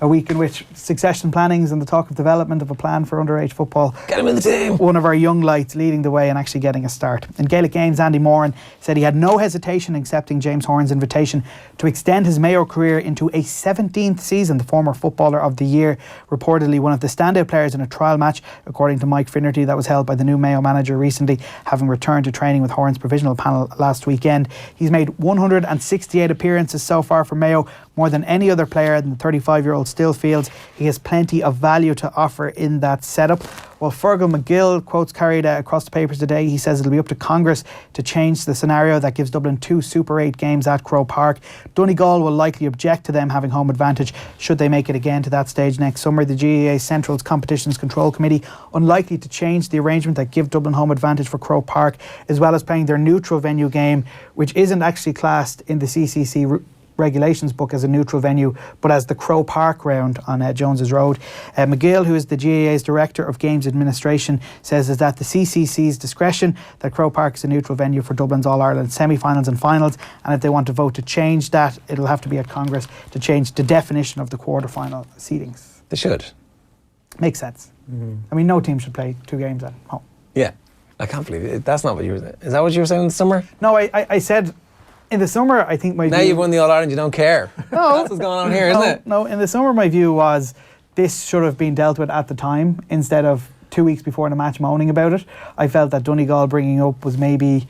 a week in which succession plannings and the talk of development of a plan for underage football. Get him in the team. One of our young lights leading the way and actually getting a start. In Gaelic Games, Andy Moran said he had no hesitation in accepting James Horan's invitation to extend his Mayo career into a 17th season. The former Footballer of the Year, reportedly one of the standout players in a trial match, according to Mike Finnerty, that was held by the new Mayo manager recently, having returned to training with Horan's provisional panel last weekend. He's made 168 appearances so far for Mayo, more than any other player, and the 35-year-old still feels he has plenty of value to offer in that setup. While Fergal McGill, quotes carried across the papers today, he says it'll be up to Congress to change the scenario that gives Dublin 2 Super 8 games at Croke Park. Donegal will likely object to them having home advantage should they make it again to that stage next summer. The GAA Central's Competitions Control Committee unlikely to change the arrangement that give Dublin home advantage for Croke Park, as well as playing their neutral venue game, which isn't actually classed in the CCC regulations book as a neutral venue, but as the Crow Park round on Jones's Road. McGill, who is the GAA's Director of Games Administration, says is that the CCC's discretion that Crow Park is a neutral venue for Dublin's All-Ireland semi-finals and finals, and if they want to vote to change that, it'll have to be at Congress to change the definition of the quarter-final seedings. They should. Makes sense. I mean, no team should play 2 games at home. Yeah. I can't believe it. That's not what you were saying. Is that what you were saying in the summer? No, I said in the summer, I think my now view... you've won the All-Ireland, you don't care. No. That's what's going on here, isn't it? No, in the summer my view was this should have been dealt with at the time instead of 2 weeks before the match moaning about it. I felt that Donegal bringing up was maybe...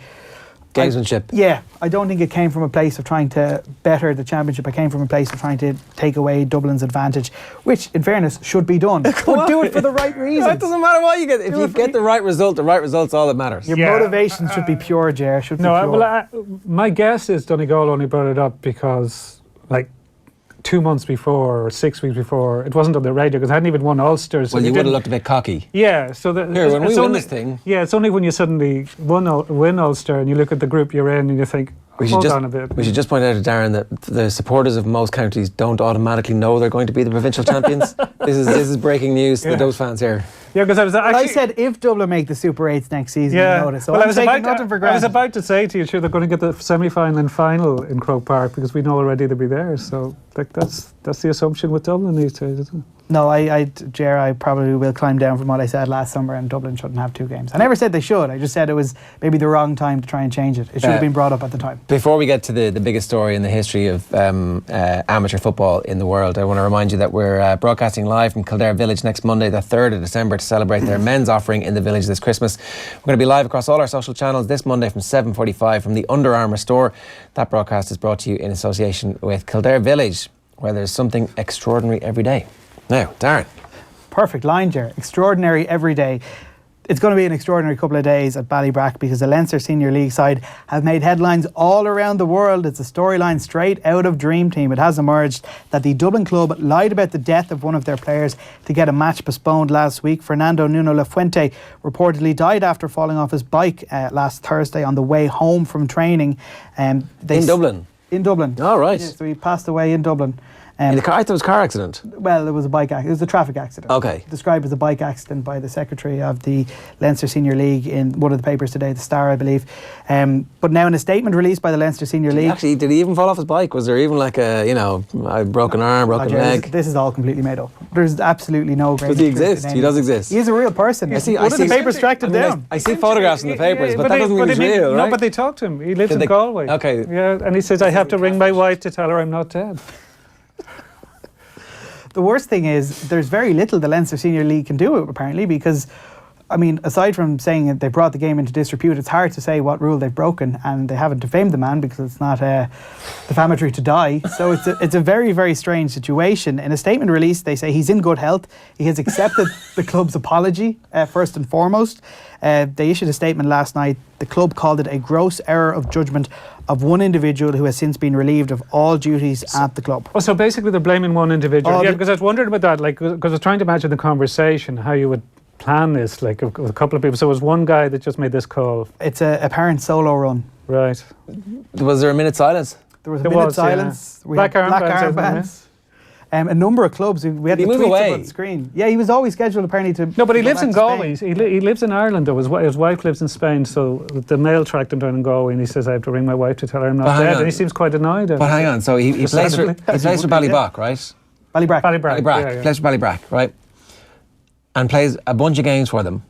Gamesmanship. I don't think it came from a place of trying to better the championship. It came from a place of trying to take away Dublin's advantage, which, in fairness, should be done. But do it for the right reasons. It doesn't matter what you get. If you get the right result's all that matters. Your motivation should be pure, Ger. My guess is Donegal only brought it up because, 2 months before or 6 weeks before, it wasn't on the radio because I hadn't even won Ulster. So well, you would have looked a bit cocky. Yeah. So when we win this thing. Yeah, it's only when you suddenly win Ulster and you look at the group you're in and you think, hold on a bit. We should just point out to Darren that the supporters of most counties don't automatically know they're going to be the provincial champions. This is breaking news to those fans here. Yeah, because I said if Dublin make the Super 8s next season, you notice. So I was about to say to you, sure, they're going to get the semi-final and final in Croke Park because we know already they'll be there. So that's the assumption with Dublin these days, isn't it? No, I probably will climb down from what I said last summer, and Dublin shouldn't have 2 games. I never said they should. I just said it was maybe the wrong time to try and change it. It should have been brought up at the time. Before we get to the biggest story in the history of amateur football in the world, I want to remind you that we're broadcasting live from Kildare Village next Monday, the 3rd of December, to celebrate their men's offering in the village this Christmas. We're going to be live across all our social channels this Monday from 7:45 from the Under Armour store. That broadcast is brought to you in association with Kildare Village, where there's something extraordinary every day. Now, Darren. Perfect line, Ger. Extraordinary every day. It's going to be an extraordinary couple of days at Ballybrack because the Leinster Senior League side have made headlines all around the world. It's a storyline straight out of Dream Team. It has emerged that the Dublin club lied about the death of one of their players to get a match postponed last week. Fernando Nuno Lafuente reportedly died after falling off his bike last Thursday on the way home from training. In Dublin? In Dublin. Oh, right. Yeah, so he passed away in Dublin. In the car, I thought it was a car accident. Well, it was a bike accident. It was a traffic accident. Okay. Described as a bike accident by the secretary of the Leinster Senior League in one of the papers today, the Star, I believe. But now in a statement released by the Leinster Senior League... Actually, did he even fall off his bike? Was there even like a, a broken arm, broken leg? This is all completely made up. There's absolutely no... Does he exist? He does exist. He is a real person. One of the papers tracked him down. I see photographs in the papers, but that doesn't mean he's real, right? No, but they talked to him. He lives in Galway. Okay. Yeah, and he says, I have to ring my wife to tell her I'm not dead. The worst thing is there's very little the Leinster Senior League can do, apparently, because, I mean, aside from saying that they brought the game into disrepute, it's hard to say what rule they've broken, and they haven't defamed the man because it's not defamatory to die. So it's a very, very strange situation. In a statement released, they say he's in good health. He has accepted the club's apology, first and foremost. They issued a statement last night. The club called it a gross error of judgment of one individual who has since been relieved of all duties at the club. Oh, so basically they're blaming one individual. Because I was wondering about that, because I was trying to imagine the conversation, how you would plan this, with a couple of people. So it was one guy that just made this call. It's a apparent solo run. Right. Was there a minute silence? There was a minute silence. Yeah. Black armbands. A number of clubs. We had the tweets up on the screen. Yeah, he was always scheduled apparently to... No, but he lives in Galway. He lives in Ireland, though. His wife lives in Spain, so the mail tracked him down in Galway, and he says, I have to ring my wife to tell her I'm not dead. And he seems quite annoyed. But hang on, so he plays for Ballybrack, right? Ballybrack. Ballybrack. Plays for Ballybrack, right? And plays a bunch of games for them.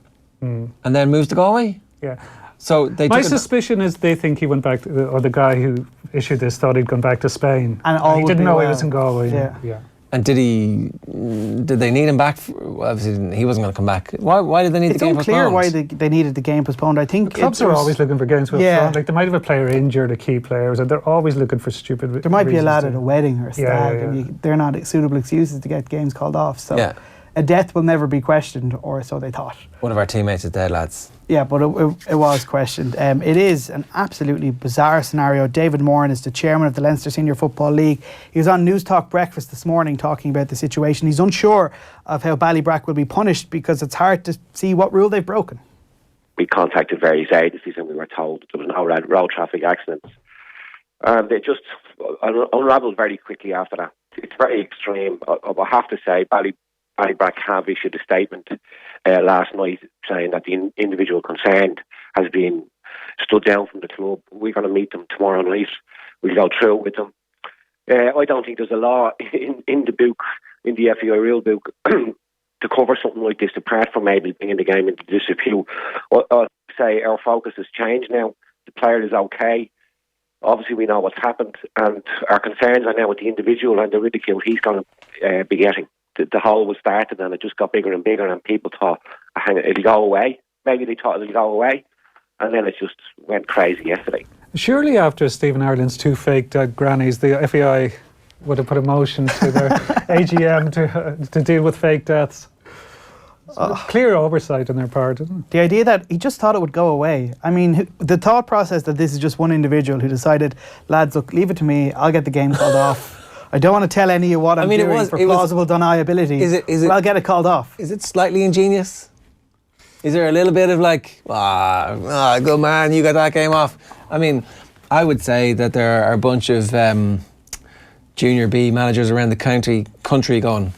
And then moves to Galway? Yeah. So they my suspicion is they think he went back, or the guy who issued this thought he'd gone back to Spain. And he didn't know he was in Galway. Yeah. And did they need him back? Obviously, he wasn't going to come back. Why did they need the game postponed? It's unclear why they needed the game postponed. I think the clubs are always looking for games postponed. Like they might have a player injured, a key player, and they're always looking for stupid reasons. There might be a lad at a wedding or a stag, and they're not suitable excuses to get games called off. So a death will never be questioned, or so they thought. One of our teammates is dead, lads. Yeah, but it was questioned. It is an absolutely bizarre scenario. David Moran is the chairman of the Leinster Senior Football League. He was on News Talk Breakfast this morning talking about the situation. He's unsure of how Ballybrack will be punished because it's hard to see what rule they've broken. We contacted various agencies and we were told there was no road traffic accidents. They just unravelled very quickly after that. It's very extreme. I have to say, Ballybrack have issued a statement last night saying that the individual concerned has been stood down from the club. We're going to meet them tomorrow night. We'll go through it with them. I don't think there's a law in the book, in the FAI rule book, to cover something like this, apart from maybe bringing the game into disrepute. I'd say our focus has changed now. The player is okay. Obviously, we know what's happened, and our concerns are now with the individual and the ridicule he's going to be getting. The hole was started and it just got bigger and bigger, and people thought, it'll go away. Maybe they thought it'll go away, and then it just went crazy yesterday. Surely after Stephen Ireland's two fake dead grannies, the FAI would have put a motion to their AGM to deal with fake deaths. Clear oversight on their part, isn't it? The idea that he just thought it would go away. I mean, the thought process that this is just one individual who decided, lads, look, leave it to me, I'll get the game called off. I don't want to tell any of what I'm doing for plausible deniability. But I'll get it called off. Is it slightly ingenious? Is there a little bit of like, good man, you got that game off? I mean, I would say that there are a bunch of Junior B managers around the country going,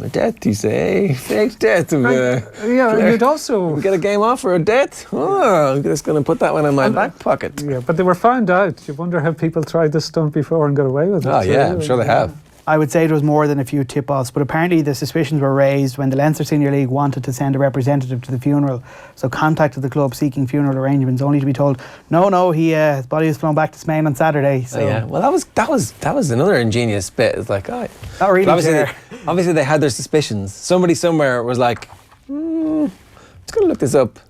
a death, you say? Fake death. You'd also... get a game off for a death? Oh, I'm just going to put that one in my back pocket. Yeah, but they were found out. You wonder how people tried this stunt before and got away with it. Oh, yeah, I'm sure they have. I would say it was more than a few tip-offs, but apparently the suspicions were raised when the Leinster Senior League wanted to send a representative to the funeral. So contacted the club seeking funeral arrangements, only to be told, no, his body was flown back to Spain on Saturday. So. Oh, yeah. Well, that was another ingenious bit. It's like, not really. Obviously, they had their suspicions. Somebody somewhere was like, just going to look this up.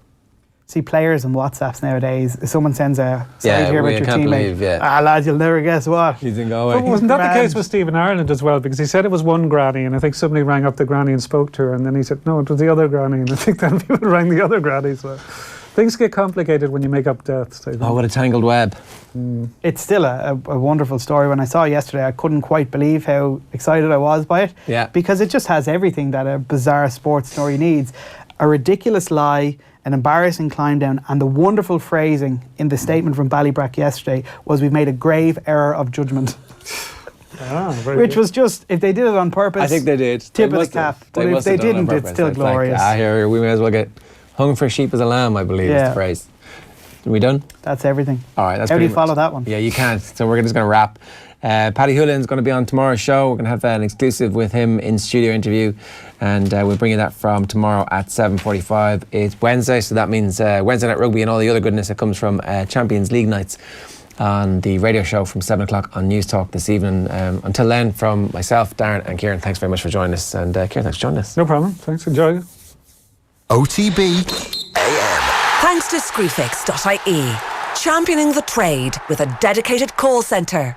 See players and WhatsApps nowadays. If someone sends a here about your teammate, lads, you'll never guess what. He's in Galway. But wasn't that the case with Stephen Ireland as well? Because he said it was one granny, and I think somebody rang up the granny and spoke to her, and then he said, no, it was the other granny, and I think then people rang the other granny. So things get complicated when you make up deaths. Oh, what a tangled web. It's still a wonderful story. When I saw it yesterday, I couldn't quite believe how excited I was by it. Yeah. Because it just has everything that a bizarre sports story needs. A ridiculous lie, an embarrassing climb down, and the wonderful phrasing in the statement from Ballybrack yesterday was, we've made a grave error of judgment. Which was just, if they did it on purpose, I think they did. Tip of the cap. But if they didn't, it's still glorious. Here, we may as well get hung for sheep as a lamb, I believe is the phrase. Are we done? That's everything. All right. That's How do you much. follow that one? Yeah, you can't. So we're just going to wrap. Paddy Hooligan's going to be on tomorrow's show. We're going to have an exclusive with him in studio interview, and we'll bring you that from tomorrow at 7:45. It's Wednesday, so that means Wednesday Night Rugby and all the other goodness that comes from Champions League nights on the radio show from 7 o'clock on News Talk this evening. Until then, from myself, Darren and Kieran, thanks very much for joining us. And Kieran, thanks for joining us. No problem. Thanks. Enjoy it. OTB AM. Thanks to Screwfix.ie, championing the trade with a dedicated call centre.